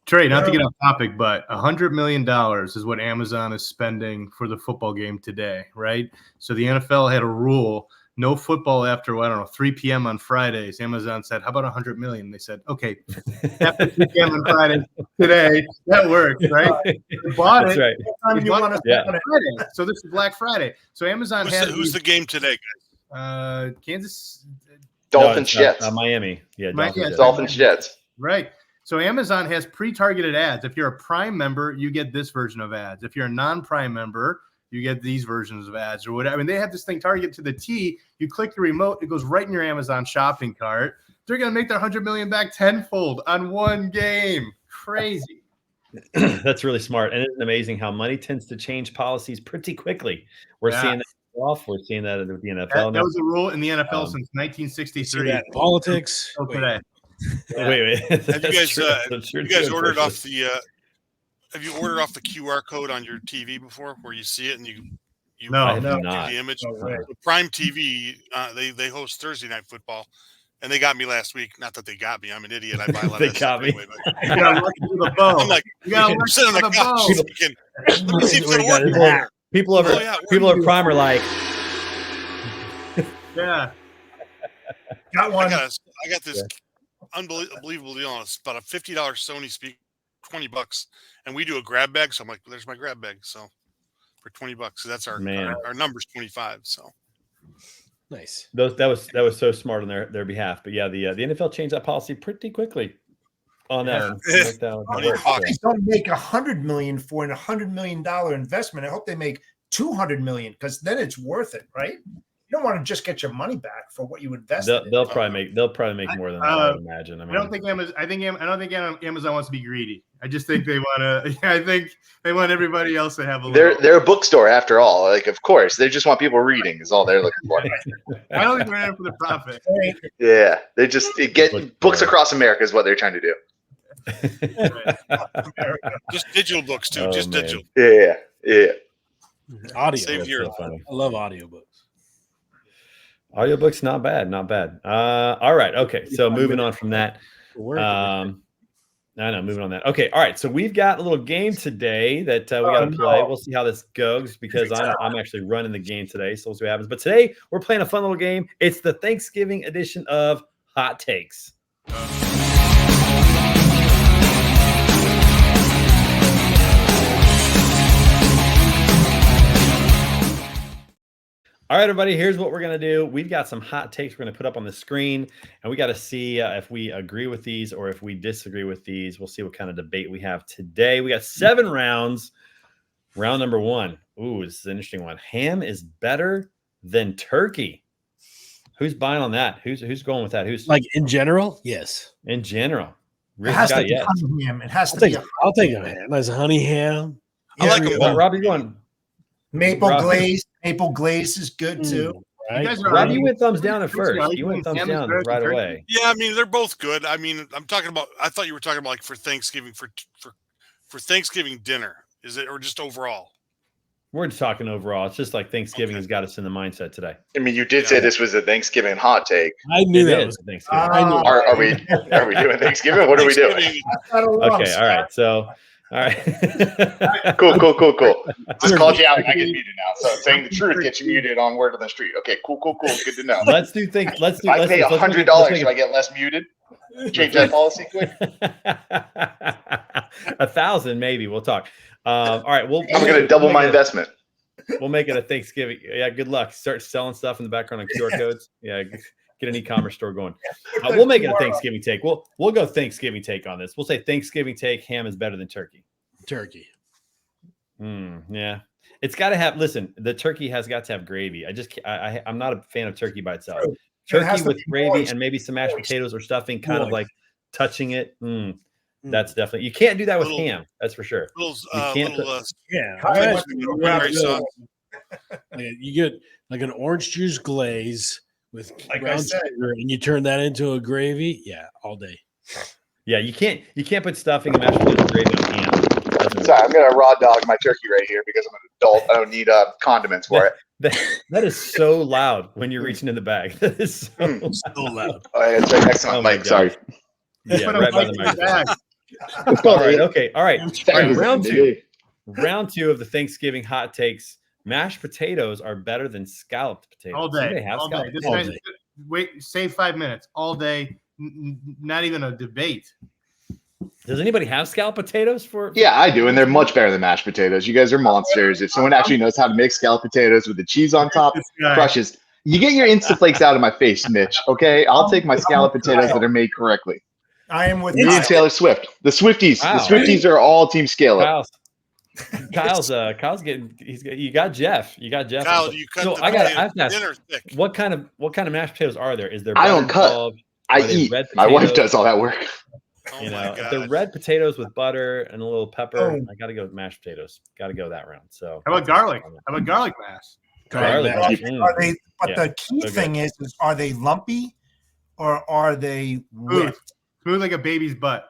Trey, not to get off topic, but $100 million is what Amazon is spending for the football game today, right? So the NFL had a rule, no football after, 3 p.m. on Fridays. Amazon said, how about $100 million? They said, okay, after 3 p.m. on Friday today, that works, right? They bought
That's
it.
right.
They bought it
Yeah.
on Friday. So this is Black Friday. So Amazon
Who's the game today, guys?
Kansas,
Dolphins
No, it's not,
Jets.
Miami. Yeah,
Mi-
Dolphins.
yeah,
Jets.
Dolphins Jets.
right. So Amazon has pre-targeted ads. If you're a Prime member, you get this version of ads. If you're a non-Prime member, you get these versions of ads or whatever. I mean, they have this thing targeted to the T. You click the remote, it goes right in your Amazon shopping cart. They're going to make their $100 million back tenfold on one game. Crazy.
That's really smart. And it's amazing how money tends to change policies pretty quickly. We're
Yeah.
seeing that off. We're seeing that with the NFL.
That
now.
was a rule in the NFL since
See
1963.
that in politics.
Till
Wait,
today.
Wait.
Have
That's
you guys
true. That's true
you guys
too,
ordered off
unfortunately.
the have you ordered off the QR code on your TV before, where you see it and you
No,
I have
no.
not.
the image?
No way.
The Prime TV, they host Thursday Night Football, and they got me last week. Not that they got me; I'm an idiot. I buy a lot
They
of that stuff
got me.
anyway, but
You gotta look through the bow.
I'm like,
You gotta
I'm
look
sitting on
through
the
the bow.
couch thinking, let me see if it's gonna work.
People over
Oh, yeah,
people
where
over Prime are like,
Yeah.
Got one.
I got this unbelievable deal on about a $50 Sony speaker, $20, and we do a grab bag. So I'm like, there's my grab bag. So for $20, so that's our
Man.
our number's 25. So
Nice.
that was so smart on their behalf. But yeah, the NFL changed that policy pretty quickly on that.
Yeah.
one. That
Money
worked,
talks.
so.
Don't make $100 million for an $100 million investment. I hope they make $200 million because then it's worth it, right? You don't want to just get your money back for what you invested.
They'll probably make more than that. I would imagine.
I don't think Amazon. I don't think Amazon wants to be greedy. I just think they want to. I think they want everybody else to have a little.
They're a bookstore after all. Like, of course, they just want people reading is all they're looking for.
I don't think they're in it for the profit.
Yeah, they just get books across America is what they're trying to do.
just digital books too,
Oh,
just
man.
digital.
Yeah.
Audio.
Save
That's
your
so funny.
I love audiobooks.
Audiobooks, not bad. All right. Okay. So moving on from that. I know, moving on that. Okay. All right. So we've got a little game today that we got to play. We'll see how this goes because I'm actually running the game today. So we'll see what happens. But today we're playing a fun little game. It's the Thanksgiving edition of Hot Takes. All right, everybody, here's what we're going to do. We've got some hot takes we're going to put up on the screen, and we got to see if we agree with these or if we disagree with these. We'll see what kind of debate we have today. We got 7 rounds. Round number 1. Ooh, this is an interesting one. Ham is better than turkey. Who's buying on that? Who's going with that? Who's
Like in general? Yes.
in general?
It
Rick
has to
Scott,
be
yes.
honey ham. It has
I'll
to
take,
be
I'll take a ham. Nice honey ham.
I like them
Well,
both.
Rob, you going?
maple
Rob-
glaze. Maple glaze is good too.
Right?
You guys are-
Rob, you went thumbs down at
Thanks,
first.
Rob.
You went thumbs
Ham is
down
better than
right
turkey.
away.
Yeah, I mean they're both good. I mean, I'm talking about. I thought you were talking about like for Thanksgiving for Thanksgiving dinner. Is it or just overall?
We're just talking overall. It's just like Thanksgiving has got us in the mindset today.
I mean, you did say this was a Thanksgiving hot take.
I knew
It
that
is
was
Thanksgiving.
I knew
Are we doing Thanksgiving? What are we doing?
Thanksgiving-
Okay, all right. So, all right.
Cool. Just called you out and I get muted now. So saying the truth gets you muted on Word on the Street. Okay, cool. Good to know.
Let's do things. Let's do.
If I
Let's
pay
do- let's make it-
$100,
let's
do I get less muted? Change that policy quick.
$1,000 maybe. We'll talk. All right.
I'm going to double my investment.
We'll make it a Thanksgiving. Yeah. Good luck. Start selling stuff in the background on QR codes. Yeah. Get an e-commerce store going. We'll make it a Thanksgiving take. We'll go Thanksgiving take on this. We'll say Thanksgiving take. Ham is better than turkey.
turkey.
Yeah. It's got to have. Listen, the turkey has got to have gravy. I'm not a fan of turkey by itself.
It has
Turkey
to
with
be
gravy
moist.
and maybe some mashed potatoes or stuffing, kind of like touching it. That's definitely you can't do that with
Little-
ham. That's for sure.
Little,
You can't
little
Yeah,
How
I
much
had-
you
cranberry sauce.
you get like an orange juice glaze with
Like I
brown
said.
sugar, and you turn that into a gravy. Yeah, all day.
Yeah, you can't put stuffing and mashed potatoes and gravy on ham. Doesn't
Sorry,
work.
I'm gonna raw dog my turkey right here because I'm an adult. I don't need condiments for it.
That is so loud when you're reaching in the bag. That is so
So loud.
Oh, yeah, it's right next to my
Oh my
mic. Sorry.
yeah,
Put a
right by
mic
the
in the
microphone.
bag.
It's
All
called
right, okay, all right.
Sound
round
design,
two.
baby.
Round 2 of the Thanksgiving hot takes. Mashed potatoes are better than scalloped potatoes.
All
Do they
day.
have
All day.
scalloped
This
potatoes?
guy, wait, save 5 minutes. All day. Not even a debate.
Does anybody have scalloped potatoes for?
Yeah, I do, and they're much better than mashed potatoes. You guys are monsters. If someone actually knows how to make scalloped potatoes with the cheese on top,
This guy.
crushes. You get your Instaflakes out of my face, Mitch. Okay, I'll take my scalloped potatoes that are made correctly.
I am with
Me and
Kyle.
Taylor Swift, the Swifties.
Wow.
The Swifties are all team scallop.
Kyle's getting. You got Jeff. You got Jeff.
Kyle, you cut
So
the
I have to ask,
dinner thick.
what kind of mashed potatoes are there? Is there?
I don't
butter
cut.
involved?
I
Are they
eat.
red
My wife
potatoes?
does all that work.
Oh
You
my
know, if
god.
they're red potatoes with butter and a little pepper.
Oh.
I got to go with mashed potatoes. Got to go that round. So
How about garlic? How about garlic mash?
Garlic.
Are
Mm.
they, but
Yeah,
the key
so
thing is are they lumpy or are they
Smooth.
whipped?
Smooth like a baby's butt.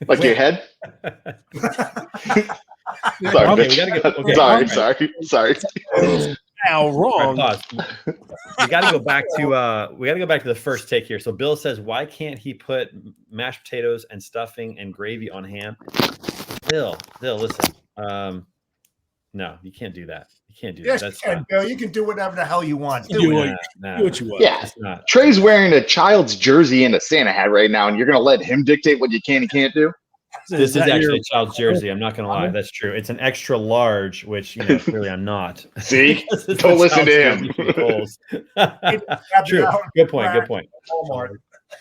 Like your head.
Okay,
Sorry,
we
Mitch.
gotta go- okay,
sorry,
alright.
sorry.
Now
All
wrong.
right, pause. We got to go back to the first take here. So Bill says, why can't he put mashed potatoes and stuffing and gravy on ham? Bill, listen. No, you can't do that. You can't do
Yes,
that.
you
That's
can,
not.
Bill. You can do whatever the hell you want.
You
Do
do
it.
what,
Nah,
do what you want.
Yeah.
it's not.
Trey's wearing a child's jersey and a Santa hat right now, and you're gonna let him dictate what you can and can't do?
This is
that
actually
your-
a child's jersey. I'm not gonna lie. That's true. It's an extra large, which clearly I'm not.
See?
Because it's
Don't
a
listen to
child's
him.
jersey from Kohl's.
Grab it
True.
out,
Good point. Good
rack,
point.
Walmart.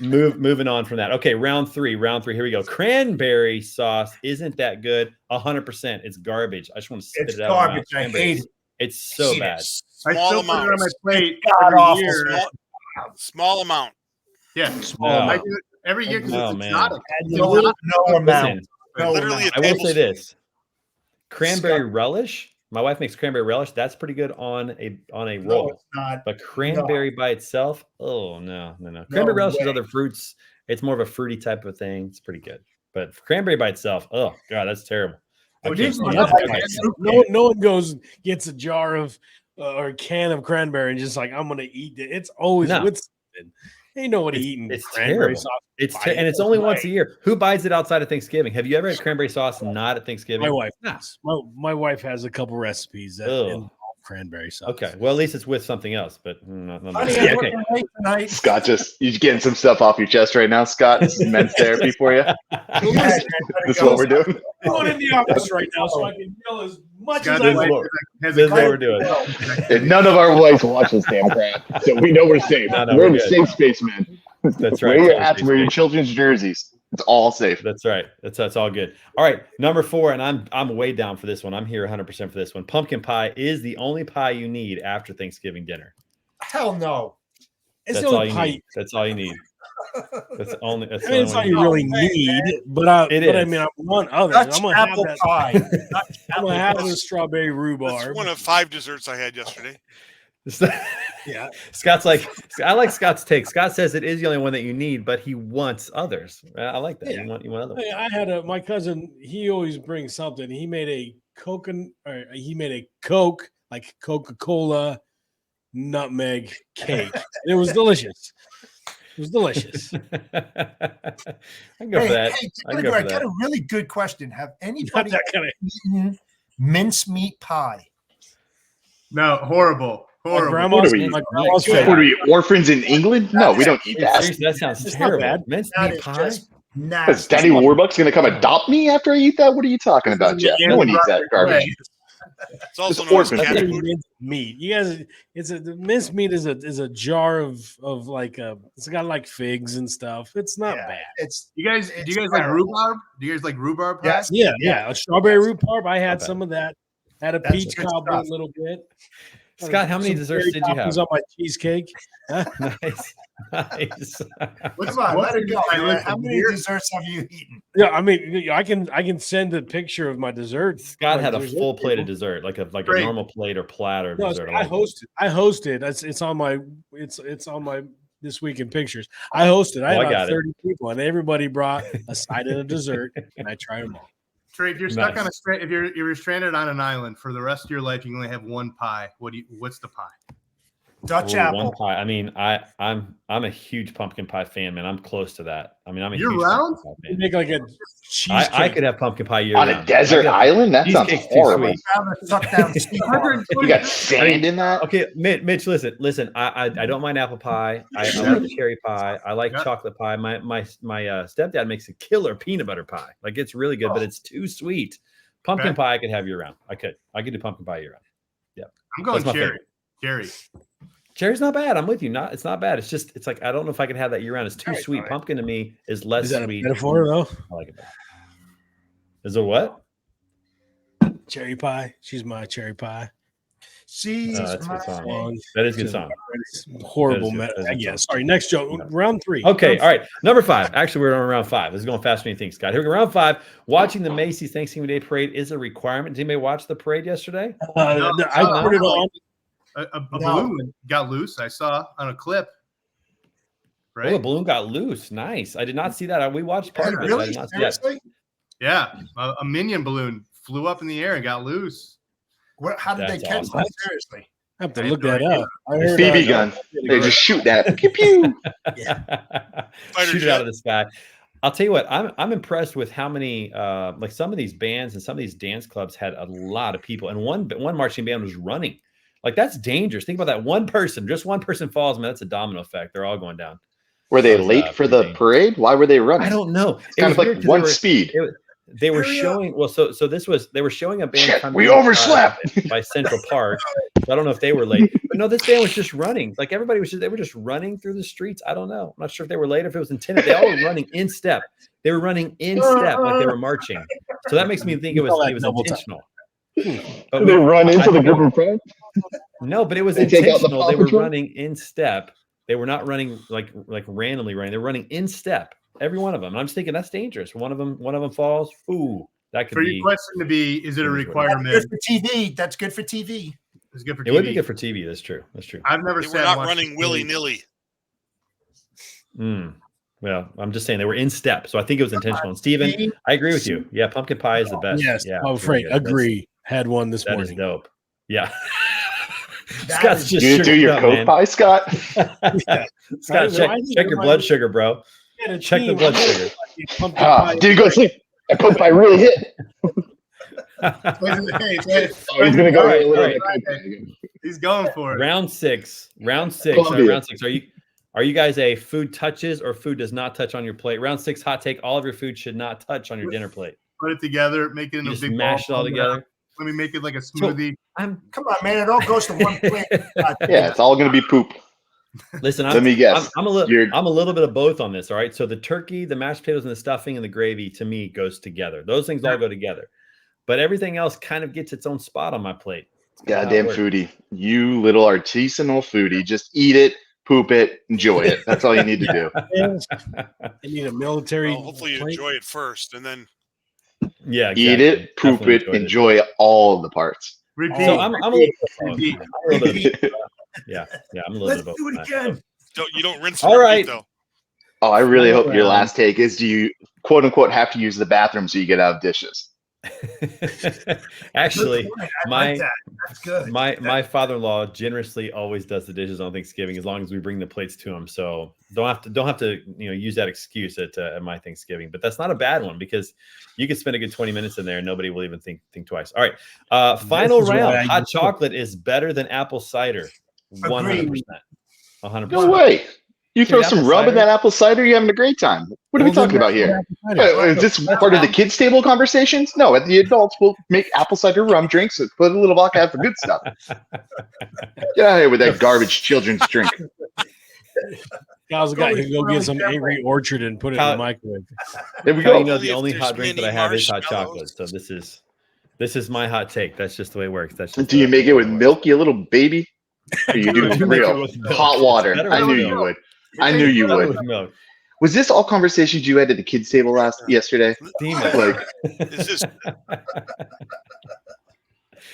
Moving on from that. Okay, round three. Here we go. Cranberry sauce isn't that good. 100%. It's garbage. I just want to spit
It's
it out. of my mouth.
garbage. I
Cranberry
hate
is-
it.
It's so
Hate it.
bad.
I
Small
still put it on my
amounts.
plate
God
every
awful.
year.
Small amount.
Yeah.
No.
I do it every year because
Oh,
it's
man.
exotic.
No amount.
Listen,
No
Literally
amount.
a
I will say
tablespoon.
this: cranberry relish. My wife makes cranberry relish. That's pretty good on a
No,
roll.
it's not.
But cranberry by itself, oh no. Cranberry relish is
way.
other fruits. It's more of a fruity type of thing. It's pretty good. But cranberry by itself, oh god, that's terrible. I
Well,
can't
this
stand
is
that.
like
Okay.
No one goes gets a jar of or a can of cranberry and just like I'm gonna eat it. It's always
No.
with something. Ain't nobody
It's-
eating
it's
cranberry
terrible.
sauce.
And it's only once a year. Who buys it outside of Thanksgiving? Have you ever had cranberry sauce not at Thanksgiving?
My wife.
No.
My wife has a couple recipes that
Ugh.
involve cranberry sauce.
Okay. Well, at least it's with something else. But
Honey,
yeah,
I'm
okay.
working late tonight.
Scott, you're getting some stuff off your chest right now, Scott. This is men's therapy for you. This is what we're doing.
I'm going in the office right now so I can yell as much
Scott,
as I
This is
want.
what-
has
This
a
is what we're doing.
And none of our wives watch this damn crap, so we know we're safe.
No,
we're in
we're
a
good.
safe space, man.
That's
Wear
right.
your hats, wear your children's jerseys. It's all safe.
That's right. That's all good. All right, number 4, and I'm way down for this one. I'm here 100% for this one. Pumpkin pie is the only pie you need after Thanksgiving dinner.
Hell no.
It's
That's
the
all
only
you
pie.
need. That's all you need. That's the only. That's
I
the
mean, it's
only
not
one
you
you
really
Hey,
need, but I
is.
mean, I want others.
Dutch
I'm gonna have
apple
that.
pie. Dutch
I'm
apple
gonna have
pie.
the strawberry
That's
rhubarb.
one of 5 desserts I had yesterday.
need.
Yeah,
Scott's like, I like Scott's take. Scott says it is the only one that you need, but he wants others. I like that.
Yeah.
You want others.
Hey, I had my cousin. He always brings something. He made a coconut, or he made a Coke, like Coca-Cola nutmeg cake. And it was delicious. It was delicious.
I can go for that. I can go
I
for
got
that.
a really good question. Have
Not
anybody
that kind of.
eaten mincemeat pie?
No, horrible.
My
Horrible.
grandma's,
are we?
my grandma's
Yeah.
What
favorite.
are we, orphans in England? No, we don't eat that.
Seriously, that sounds
It's not
terrible.
bad.
Minced
That
meat
is
pie.
just
Is
nasty.
Daddy Warbucks going to come adopt me after I eat that? What are you talking about, Jeff? No one eats that garbage.
It's also
It's
known as
orphan
cat
food.
food.
Minced meat. You guys, the minced meat is a jar of like it's got like figs and stuff. It's not
Yeah,
bad.
It's
Do you guys like
terrible.
rhubarb? Do you guys like rhubarb pie?
Yes.
Yeah. A strawberry rhubarb. I had
bad.
some of that. Had a
That's
peach
good
cobbler a
stuff.
little bit.
Scott, how many
Some
desserts
cherry
did you have?
toppings on my cheesecake?
Nice. Nice.
Come on, let it go.
I
Man.
listen,
How many
here-
desserts have you eaten?
Yeah, I mean, I can send a picture of my dessert.
Scott
my
had a
dessert
full plate of
table.
dessert, like a
Great.
normal plate or platter of
No,
dessert.
I hosted. It's on my This Week in Pictures. I hosted. I
Oh, I
had
got
about
it.
30 people, and everybody brought a side and a dessert, and I tried them all.
Trey, if you're stuck
Nice.
on if you're stranded on an island for the rest of your life, you can only have one pie. What's the pie?
Dutch
Ooh,
apple.
one pie. I mean, I'm a huge pumpkin pie fan, man. I'm close to that. I mean, I'm a
Year
huge
round?
pumpkin pie
You
fan.
make like a cheesecake.
I could have pumpkin pie year
On
round.
a desert island? That sounds
Cheesecake's too
horrible.
sweet.
Rather suck down Sweetwater.
You got sand in that?
Okay, Mitch, listen. I don't mind apple pie. I like cherry pie. I like
Yeah.
chocolate pie. My stepdad makes a killer peanut butter pie. Like it's really good, but it's too sweet. Pumpkin
Okay.
pie I could have year round. I could do pumpkin pie year round.
I'm going
That's my
cherry.
favorite.
Cherry.
Cherry's not bad. I'm with you. It's not bad. It's like I don't know if I could have that year round. It's too
Cherry's
sweet.
fine.
Pumpkin to me is less
Is that a
sweet.
metaphor though?
I like it better. Is it what?
Cherry pie. She's my cherry pie.
She's
That's a
my
good song.
Song.
That is a good song.
It's horrible.
That is good. That is
Yeah.
good.
Sorry. Next joke.
Yeah.
Round 3.
Okay, all right. Number 5. Actually, we're on round 5. This is going faster than you think, Scott. Here we go. Round 5. Watching the Macy's Thanksgiving Day Parade is a requirement. Did anybody watch the parade yesterday?
I put it on.
A
No.
balloon got loose. I saw on a clip. Right?
Oh, the balloon got loose. Nice. I did not see that. We watched part of it. I
Really?
did not see that.
Seriously?
Yeah, a minion balloon flew up in the air and got loose.
How did they
That's
catch
awesome.
that? Seriously.
I have to
I had
look
no
that
idea.
up. I heard,
BB gun. They just shoot that. Pew pew.
Fighter
Shoot it
jet.
out of the sky. I'll tell you what, I'm impressed with how many like some of these bands and some of these dance clubs had a lot of people, and one marching band was running. Like that's dangerous. Think about that. One person, just one person falls, man. That's a domino effect. They're all going down.
Were they
That's,
late for the
pretty
parade? Why were they running?
I don't know.
It's kind of like one speed.
They were
Hurry up.
showing they were showing a band
Shit,
coming
we
in,
overslept.
by Central Park. So I don't know if they were late, but no, this band was just running. Like everybody they were just running through the streets. I don't know. I'm not sure if they were late or if it was intended. They all were running in step. They were running in step like they were marching. So that makes me think it was intentional. But
Did they run into the group in front?
no, but it was
They take out the
intentional. They
Paw
were
Patrol?
running in step. They were not running like randomly running. They're running in step. Every one of them. And I'm just thinking that's dangerous. One of them falls. Ooh, that could
For
be.
your question to be, is it a
That's
That's
requirement?
good for TV. That's good for TV.
It's good for
It would be
TV.
good for TV. That's true. That's true.
I've never
They were
sat and
not
watched
running
the
willy
parade.
nilly.
Well, I'm just saying they were in step, so I think it was intentional. And Steven, I agree with you. Yeah, pumpkin pie is the best.
Yes,
yeah,
I'm
it's
afraid.
really good.
Agree. Had one this
That is
morning.
dope. Yeah.
That
Scott's
is-
just
You do
sugared
your
up,
Coke
man.
pie, Scott?
Scott,
I
check
know,
your
I
blood
know.
sugar, bro.
We had a
Check the
team.
blood
I
sugar.
had pumpkin
Ah,
pie.
did you go to sleep? That Coke pie really hit.
Hey,
Oh, he's gonna go
All right,
a little
all right.
bit Coke pie again.
he's going for it.
Round six.
Columbia.
Round six. Are you guys a food touches or food does not touch on your plate? Round 6 hot take. All of your food should not touch on your dinner plate.
Put it together, make it
You
into a
just
big
mash it
ball.
all together.
Let me make it like a smoothie.
I'm
Come on, man. It all goes to one plate.
Yeah, it's all gonna be poop.
listen.
Let me guess.
I'm a little bit of both on this. All right. So the turkey, the mashed potatoes, and the stuffing and the gravy to me goes together. Those things all go together. But everything else kind of gets its own spot on my plate. It's kinda how it
Goddamn
works.
foodie. You little artisanal foodie. Just eat it, poop it, enjoy it. That's all you need to do.
You need a military.
Well, hopefully you
plate.
enjoy it first, and then
Yeah.
Eat
exactly.
it, poop
Definitely
it, enjoy all the parts.
Repeat.
So I'm a little,
Repeat.
I'm a little bit, yeah. I'm a little
Let's
bit of
do
both
it
on that.
again.
you don't rinse
All
and
right.
repeat, though.
Oh, I really hope your
Around.
last take is do you quote unquote have to use the bathroom so you get out of dishes?
Actually,
Good point. I
my
like that. That's good.
my father-in-law generously always does the dishes on Thanksgiving as long as we bring the plates to him. So don't have to use that excuse at my Thanksgiving. But that's not a bad one because you could spend a good 20 minutes in there and nobody will even think twice. All right, final
is why
round.
I
Hot
use-
chocolate is better than apple cider. 100%. 100%.
No way. You
Dude,
throw
apple
some rub in
cider?
that apple cider, you're having a great time. What are we talking about here? Is this part of the kids' table conversations? No, at the adults, we'll make apple cider rum drinks and put a little vodka out for good stuff. Get out of here with that garbage children's drink.
Kyle's a guy who can go
Really
get some
careful.
Angry Orchard and put it in
Kyle-
the microwave.
There we
How
go.
you know
Only
the
if
only
there's
hot drink that I
mini
have is hot chocolate.
marshmallows.
So this is my hot take. That's just the way it works. That's just
Do you
the-
make it with milk, you little baby? Or you do
I do make it
real
with milk.
hot water?
It's better
I
with
knew
milk.
you would. I knew you
It
would.
was milk.
Was this all conversations you had at the kids' table yesterday?
Steam it.
Like,
Is this,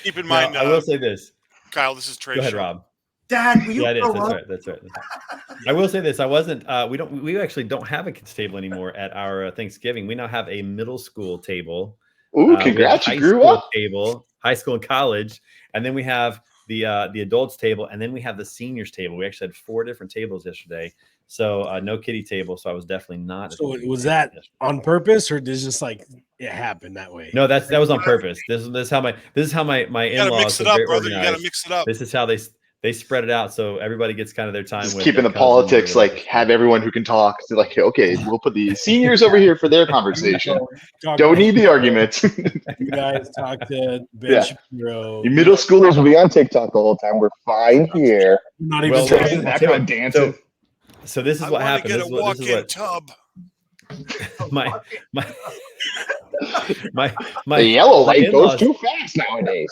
keep in
Now,
mind,
I will say this.
Kyle, this is Trey.
Go ahead,
show.
Rob.
Dad, will you
Yeah, it is.
grow
That's
up?
right. That's right. I will say this. I wasn't. We actually don't have a kids table anymore at our Thanksgiving. We now have a middle school table.
ooh,
We have a
congrats!
high
You grew
school
up.
table, high school and college, and then we have the adults table, and then we have the seniors table. We actually had 4 different tables yesterday. So no kiddie table. So I was definitely not. at
So
the kiddie
was
table
that
yesterday.
on purpose, or did it just like it happen that way?
No, that was on purpose. This is how my
You gotta
in-laws
mix it
are
up,
very
brother. You gotta
organized.
mix it up.
This is how they spread it out, so everybody gets kind of their time.
Just
with
keeping
their
the
cousins or
politics,
whatever.
like have everyone who can talk. So like, okay, we'll put the seniors over here for their conversation.
Talk
Don't
about-
need the arguments.
You guys talk to Ben
Yeah.
Shapiro.
You middle schoolers will be on TikTok the whole time. We're fine here.
Not even
Well,
Trey's
saying
in the background dancing.
So this is
I
what
want to
happened.
get
This
a
is what, this is
walk-in
what
tub.
my my
The yellow
my
light goes
in-laws-
too fast nowadays.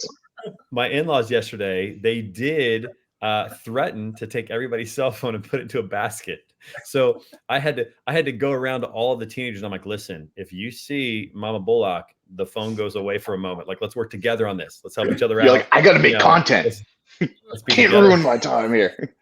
my in-laws yesterday, they did threaten to take everybody's cell phone and put it into a basket. So I had to go around to all of the teenagers. I'm like, listen, if you see Mama Bullock, the phone goes away for a moment. Like, let's work together on this. Let's help each other
You're
out.
like, I gotta make
You know,
content.
let's be
Can't
together.
ruin my time here.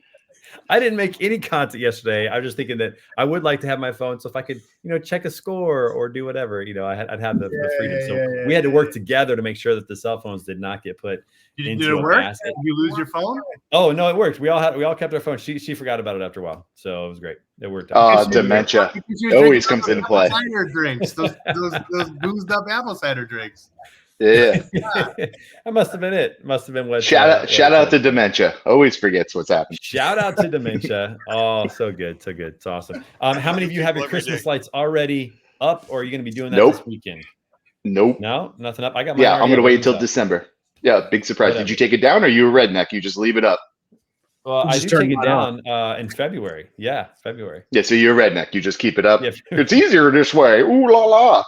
I didn't make any content yesterday. I was just thinking that I would like to have my phone, so if I could, check a score or do whatever, I'd have the freedom. So we had to work together to make sure that the cell phones did not get put
Did
into
it
a
work?
basket.
Did you lose your phone?
Oh no, it worked. We all kept our phones. She forgot about it after a while, so it was great. It worked out.
Oh, dementia
Because you were
always
drinking
comes into play.
apple cider drinks, those boozed up apple cider drinks.
Yeah.
That must have been it. Must have been what.
Shout
what
out
it was.
to dementia. Always forgets what's happened.
Shout out to dementia. Oh, so good, so good. It's awesome. How many of you have your
People every
Christmas
day.
lights already up, or are you going to be doing that
Nope.
this weekend?
Nope.
No, nothing up. I got. Mine
Yeah, I'm
already
gonna wait
up.
until December. Yeah, big surprise.
Whatever.
Did you take it down or are you a redneck? You just leave it up.
Well, I
Just
do
turn
take it
mine
down in February. Yeah, February.
Yeah, so you're a redneck. You just keep it up.
Yeah,
It's easier this way. Ooh la la.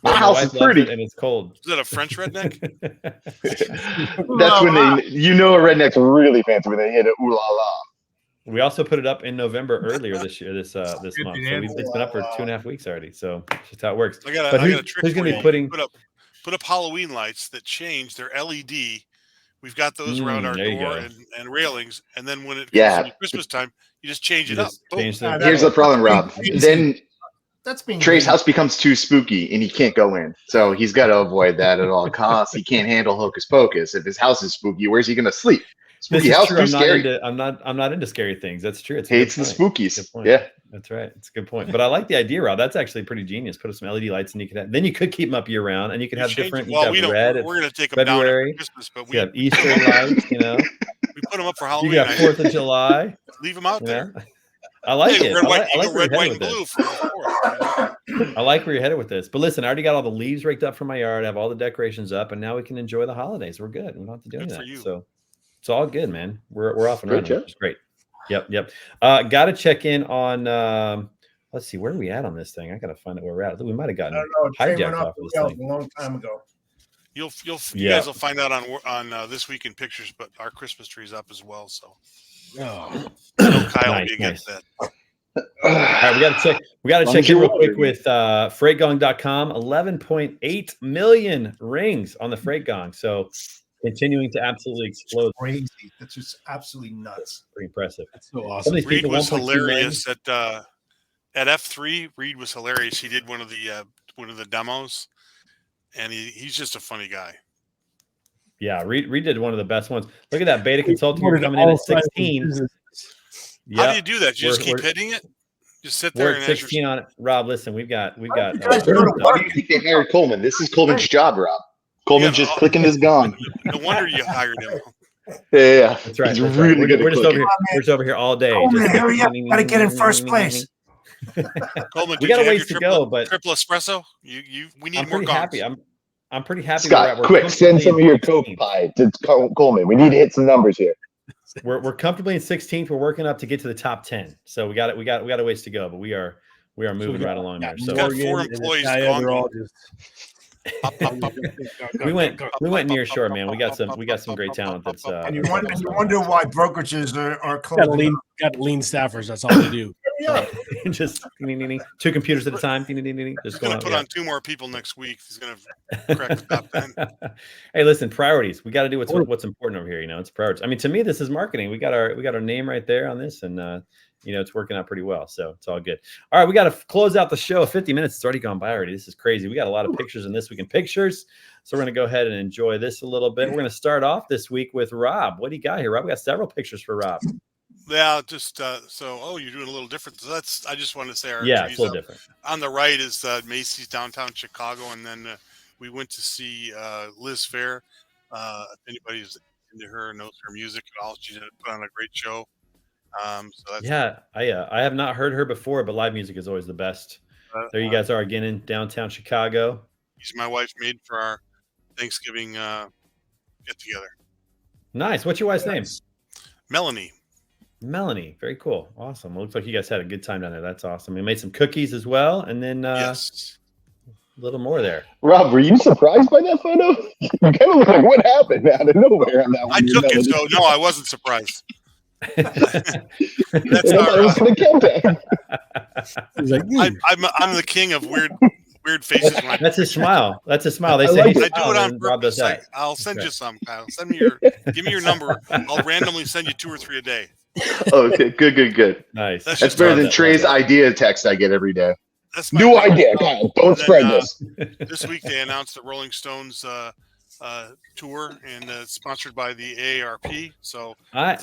My
my
house
wife
is
loves
pretty.
it and it's cold.
Is that a French redneck?
That's when you know a redneck's really fancy when they hit it. Ooh la la.
We also put it up in November earlier this year, this month. So
man.
it's been up for 2.5 weeks already. So it's just how it works.
I got
But
a trick
who's
for
gonna
you.
be putting?
Put up Halloween lights that change their LED. We've got those around our
there you
door
go.
and railings, and then when it comes
Yeah.
to Christmas time, you just change
You
it up.
just
Boom.
change the-
Here's the problem, Rob. Then
That's being
Trey's
greedy.
house becomes too spooky and he can't go in. So he's got to avoid that at all costs. He can't handle hocus pocus. If his house is spooky, where's he going to sleep?
This
Spooky
is
house,
true.
too scary.
I'm not into scary things. That's true. It's a
Hates
good
the
point.
spookies.
Good point.
Yeah.
That's right. It's a good point. But I like the idea, Rob. That's actually pretty genius. Put up some LED lights, and then you could keep them up year round, and you could
We
have
change-
different. You
well,
could
we
have
don't.
red.
We're going to take them
February.
down at Christmas, but
You have Easter lights.
we put them up for
You
Halloween.
got 4th of July.
Leave them out
You
there.
know? I like
Hey,
it.
red,
I
white,
like
eagle,
where
red,
you're
white,
headed
and
with
blue
this.
for the 4th.
I like where you're headed with this. But listen, I already got all the leaves raked up from my yard. I have all the decorations up, and now we can enjoy the holidays. We're good. We don't have to do any
Good
of
for
that.
you.
So it's all good, man. We're off and
Great
running,
job.
which is great. Yep. Got to check in on. Let's see, where are we at on this thing? I got to find out where we're at. I think we might have
I
gotten
don't know. Train
hijacked
went off
off of
the
this
rails
thing.
a long time ago.
You
Yeah.
guys will find out on This Week in Pictures, but our Christmas tree's up as well. So
Oh,
I know Kyle will
Nice,
be against that.
All right, we got to check. We got to
Long
check
as
in
you're
real quick
wondering.
with FreightGong.com. 11.8 million rings on the Freight Gong. So continuing to absolutely explode.
Crazy. That's just absolutely nuts.
Pretty impressive.
that's so
Some of
awesome.
these
Reed
people,
was
1.2 million.
hilarious at F3. Reed was hilarious. He did one of the demos, and he's just a funny guy.
Yeah, Reed did one of the best ones. Look at that beta consulting
Ordered
coming in
all
at 16.
sizes.
How do
Yeah,
you do that? You just
We're-
keep hitting it. Just sit there
we're
and
at 16 on it. Rob, listen, we've got.
You guys go to
Why
work.
do you think they hired Coleman? This is Coleman's job, Rob. Coleman's
Yeah,
just clicking his gong.
No wonder you hired him.
Yeah.
That's right.
He's
That's
really
right.
good
We're
at
just over
clicking.
here. We're just over here all day.
Coleman,
just-
hurry up. Gotta get in first place.
Coleman,
We
did
got a
you have
ways
your
to
triple-
go, but
triple espresso. We need
I'm
more
pretty
gongs.
happy. I'm pretty happy. where we're at.
Scott,
We're
quick, send some of your Coke
comfortably in
pie to Coleman. We need to hit some numbers here.
16th. We're comfortably in 16th. We're working up to get to the top 10. So we got it. We got a ways to go, but we are moving right along there. So
got
Morgan
four
and
employees
Natalia,
gone.
they're all just
We went near shore, man. We got some great talent. That's
And you wonder why brokerages are
Got
closing.
lean staffers. That's all they do.
Yeah.
just two computers at a time. Just
He's
going
going
up,
to put
yeah.
on 2 more people next week. He's going to crack the top 10.
Hey, listen, priorities. We got to do what's important over here. It's priorities. I mean, to me, this is marketing. We got our name right there on this, and it's working out pretty well. So it's all good. All right, we got to close out the show. 50 minutes. It's already gone by already. This is crazy. We got a lot of pictures in this week in pictures. So we're going to go ahead and enjoy this a little bit. We're going to start off this week with Rob. What do you got here, Rob? We got several pictures for Rob.
Yeah, just you're doing a little different. So I just wanted to say our
Yeah,
trees
it's a little different.
on the right is Macy's downtown Chicago, and then we went to see Liz Phair. If anybody's into her, knows her music at all, she did put on a great show. So that's,
Yeah, I have not heard her before, but live music is always the best. There you guys are again in downtown Chicago.
She's my wife made for our Thanksgiving get together.
Nice. What's your wife's name?
Melanie.
Very cool. Awesome. It looks like you guys had a good time down there. That's awesome. We made some cookies as well, and then
Yes.
a little more there.
Rob, were you surprised by that photo? You kind of look like what happened out of nowhere on that one.
I took it, so no, I wasn't surprised. That's
It was
our,
the countdown.
He's like,
I'm the king of weird faces. When
That's his smile. That's his smile. They
I
say
like
he
I do it
smiles
on
and Rob does
purpose.
that.
I'll send
Okay.
you some, Kyle. Give me your number. I'll randomly send you 2 or 3 a day.
Okay, good.
Nice.
That's
That's
just
better
Love
than
that.
Trey's idea text I get every day.
That's my
New idea, Kyle. Don't
And then,
spread this.
This week they announced the Rolling Stones tour, and it's sponsored by the AARP. So
I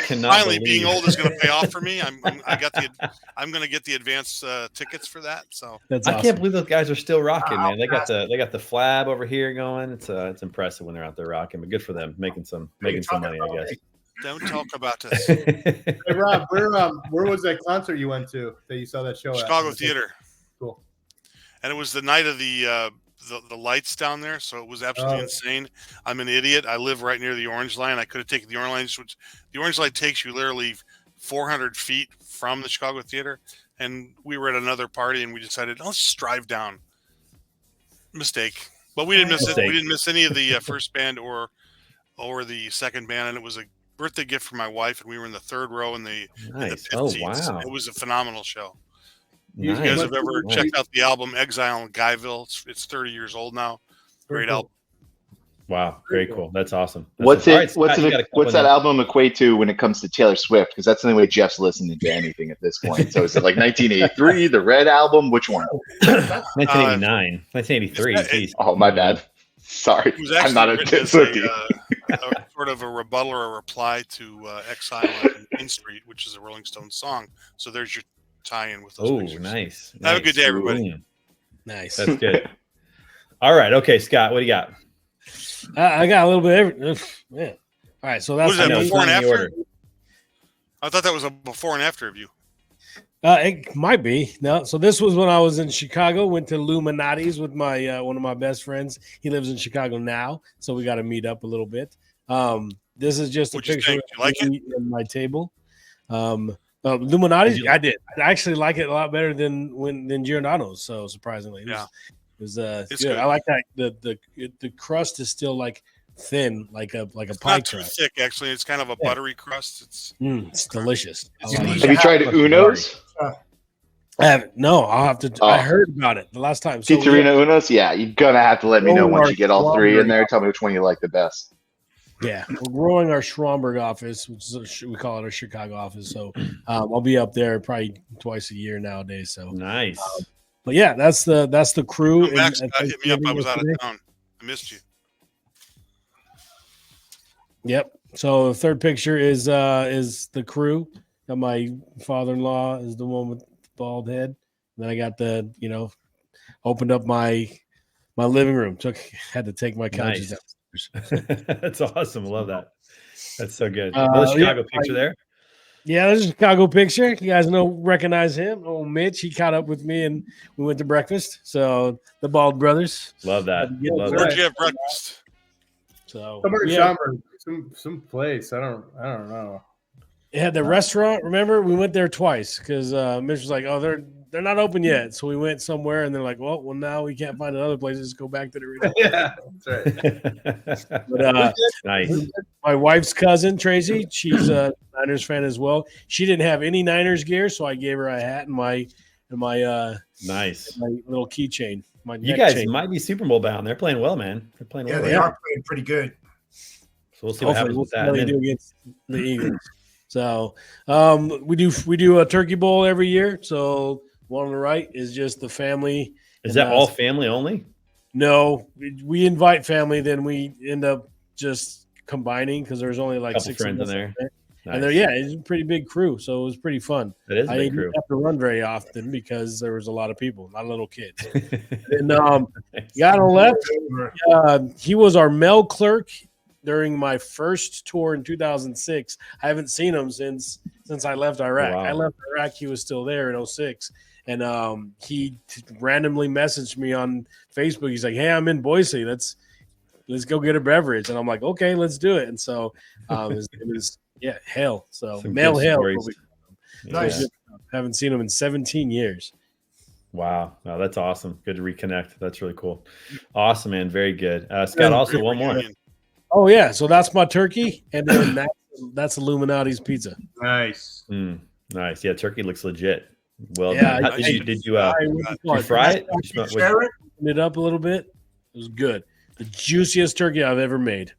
cannot
finally,
believe.
being old is going to pay off for me. I'm going to get the advance tickets for that. So
that's
I
awesome.
can't believe those guys are still rocking,
Wow.
man. They got the flab over here going. It's impressive when they're out there rocking, but good for them, making some money, I guess.
don't talk about this.
Hey Rob, where was that concert you went to that you saw that show at?
Chicago Theater,
Cool.
and it was the night of the lights down there, so it was absolutely
Oh.
insane. I'm an idiot. I live right near the Orange Line. I could have taken the Orange Line, which the Orange Line takes you literally 400 feet from the Chicago Theater. And we were at another party, and we decided, let's just drive down. Mistake, but we didn't miss it.
Mistake.
We didn't miss any of the first band or the second band, and it was a birthday gift for my wife, and we were in the third row in the
Nice.
pit
Oh
seats.
wow.
It was a phenomenal show.
Nice.
You guys have ever
Nice.
checked out the album Exile in Guyville? It's 30 years old now. Great album.
Wow. Very cool. That's awesome. That's
What's
awesome. All right,
it?
Scott, you got a couple
What's
in
that
there.
album equate to when it comes to Taylor Swift? Because that's the only way Jeff's listening to anything at this point. So is it like 1983, the Red album? Which one?
1989, 1983.
It's-
Jeez.
Oh, my bad. Sorry,
It was
I'm
actually
not a
written as
Swiftie.
a sort of a rebuttal or a reply to Exile on Main Street, which is a Rolling Stones song. So there's your tie-in with those
Oh,
pictures.
nice.
Have a good day, everybody.
Boom.
Nice.
That's good. All right. Okay, Scott, what do you got?
I got a little bit of everything. Yeah. All right. So that's
Was that
I know, it's
before and
not in the
after?
order.
I thought that was a before and after of you.
It might be. No. So this was when I was in Chicago, went to Illuminati's with my one of my best friends. He lives in Chicago now, so we got to meet up a little bit. This is just a
What'd you
picture
think?
of
You like it?
me and my table. Illuminati's,
Did you-
I did. I actually like it a lot better than Giordano's. So surprisingly, it was
It's
good.
good.
I like that the crust is still like thin, like a
It's
pie
not too
crust.
thick, actually. It's kind of a buttery crust. It's
It's delicious. I
It's
like
unique.
it.
Have you tried Uno's?
I haven't. No, I'll have to.
Oh.
I heard about it the last time. So
Pizzeria Uno's? Yeah, you're gonna have to let me know
Oh,
once
our
you get all three in
strawberry.
there. Tell me which one you like the best.
yeah, we're growing our Schramberg office, which is we call it our Chicago office. So I'll be up there probably twice a year nowadays. So,
Nice.
but yeah, that's the crew.
Come back,
and
Scott, hit me up. I was out of
yesterday.
town. I missed you.
Yep. So the third picture is the crew. Got my father-in-law is the one with the bald head. Then I got opened up my living room. Had to take my couches
Nice.
downstairs.
That's awesome. I love that. That's so good.
Uh,
Another Chicago
yeah,
picture there.
Yeah, there's a Chicago picture. You guys recognize him. Oh, Mitch. He caught up with me and we went to breakfast. So the Bald Brothers.
Love that.
Yeah,
Love
Where'd
that.
you have breakfast?
So
Somewhere in
yeah,
Schaumburg, some place. I don't know.
it had the restaurant. Remember, we went there twice because Mitch was like, "Oh, they're not open yet. So we went somewhere, and they're like, well, now we can't find another place. Just go back to the original.
Yeah, that's right.
But
Nice.
my wife's cousin Tracy, she's a Niners fan as well. She didn't have any Niners gear, so I gave her a hat and my
Nice.
my little keychain. My
You
neck
guys
chain.
might be Super Bowl bound. They're playing well, man. They're playing well.
Yeah, they are playing pretty good.
So we'll see what happens with that.
We'll
And
do
then-
against the Eagles. So we do a turkey bowl every year. So one on the right is just the family.
is
and,
that all family only?
No, we invite family. Then we end up just combining because there's only like
Couple
6
friends
of us
in there.
And there, yeah, it's a pretty big crew, so it was pretty fun.
That is a
I
big
didn't
crew.
have to run very often because there was a lot of people, not little kids. And guy on the left, he was our mail clerk during my first tour in 2006. I haven't seen him since I left Iraq.
Wow.
I left Iraq, he was still there in 06. And he randomly messaged me on Facebook. He's like, hey, I'm in Boise. Let's go get a beverage. And I'm like, okay, let's do it. And so it was yeah, Hale. So
Some
male
good
Hale.
stories.
Nice.
Yeah.
Haven't seen him in 17 years.
Wow. No, that's awesome. Good to reconnect. That's really cool. Awesome, man. Very good. Scott, also one more.
Reunion.
Oh yeah, so that's my turkey, and then that's Illuminati's pizza.
Nice.
Nice. Yeah, turkey looks legit. Well
Yeah,
done. How-
I-
did you
Did
you fry it? You smell-
Share it?
it up a little bit. It was good. The juiciest turkey I've ever made.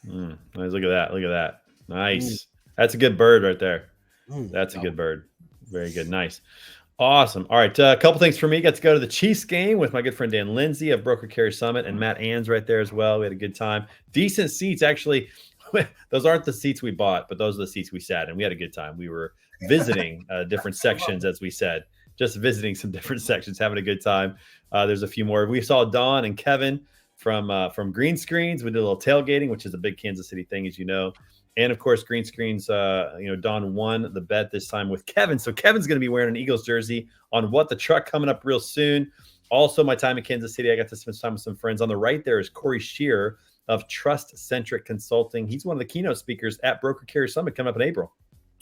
Nice. Look at that. Look at that. Nice. That's a good bird right there. That's a good bird. Very good. Nice. Awesome. All right. A couple things for me. Got to go to the Chiefs game with my good friend Dan Lindsay of Broker Carrier Summit and Matt Ann's right there as well. We had a good time. Decent seats, actually. Those aren't the seats we bought, but those are the seats we sat in. We had a good time. We were visiting different sections, as we said, just visiting some different sections, having a good time. There's a few more. We saw Don and Kevin from Green Screens. We did a little tailgating, which is a big Kansas City thing, as you know. And of course, Green Screens, Don won the bet this time with Kevin. So Kevin's going to be wearing an Eagles jersey on What the Truck coming up real soon. Also, my time in Kansas City, I got to spend time with some friends. On the right there is Corey Shearer of Trust Centric Consulting. He's one of the keynote speakers at Broker Carrier Summit coming up in April,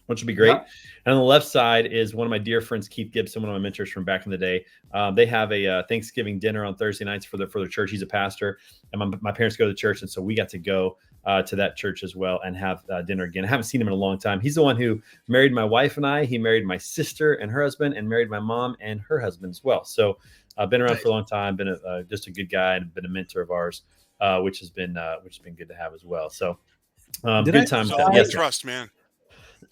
which will be great. Yeah. And on the left side is one of my dear friends, Keith Gibson, one of my mentors from back in the day. They have a Thanksgiving dinner on Thursday nights for their church. He's a pastor, and my parents go to the church, and so we got to go to that church as well and have dinner again. I haven't seen him in a long time. He's the one who married my wife and I. He married my sister and her husband, and married my mom and her husband as well. So I've been around for a long time. Been just a good guy and been a mentor of ours, which has been good to have as well. So good time.
Yes, trust, man.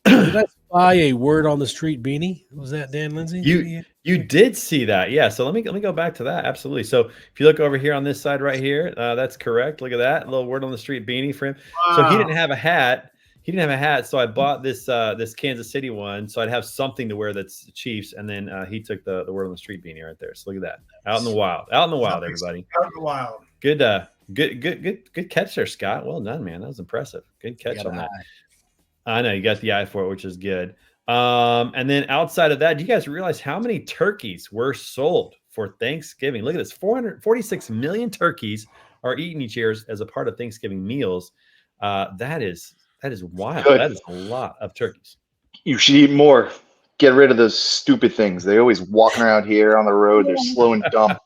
Did I buy a Word on the Street beanie? Was that Dan Lindsay?
You did see that, yeah. So let me go back to that. Absolutely. So if you look over here on this side right here, that's correct. Look at that, a little Word on the Street beanie for him. Wow. So he didn't have a hat. So I bought this Kansas City one, so I'd have something to wear that's Chiefs. And then he took the Word on the Street beanie right there. So look at that, out in the wild, everybody.
Out in the wild.
Good catch there, Scott. Well done, man. That was impressive. Good catch on that. I know you got the eye for it, which is good. And then outside of that, do you guys realize how many turkeys were sold for Thanksgiving? Look at this. 446 million turkeys are eaten each year as a part of Thanksgiving meals. That is wild. Good. That is a lot of turkeys.
You should eat more. Get rid of those stupid things. They're always walking around here on the road. They're slow and dumb.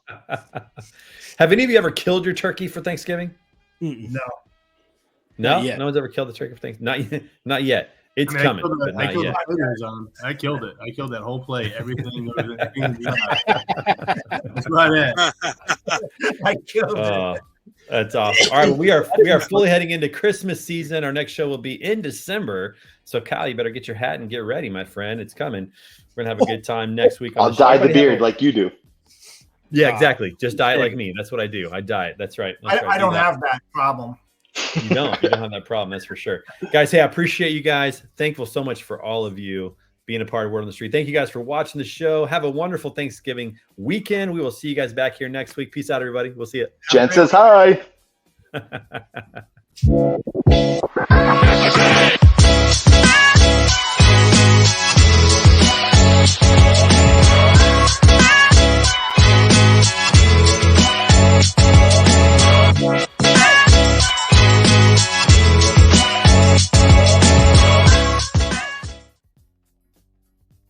Have any of you ever killed your turkey for Thanksgiving?
No.
No one's ever killed the turkey for Thanksgiving. Not yet. It's coming, but not yet.
I killed it. I killed that whole plate. Everything. That's about it.
I killed it.
That's awesome. All right, we are fully heading into Christmas season. Our next show will be in December. So Kyle, you better get your hat and get ready, my friend. It's coming. We're gonna have a good time next week.
I'll dye the beard like you do.
Yeah, exactly. Just dye it like me. That's what I do. I dye it. That's right.
I don't have that problem.
You don't have that problem. That's for sure. Guys, hey, I appreciate you guys. Thankful so much for all of you being a part of Word on the Street. Thank you guys for watching the show. Have a wonderful Thanksgiving weekend. We will see you guys back here next week. Peace out, everybody. We'll see you.
Jen says hi.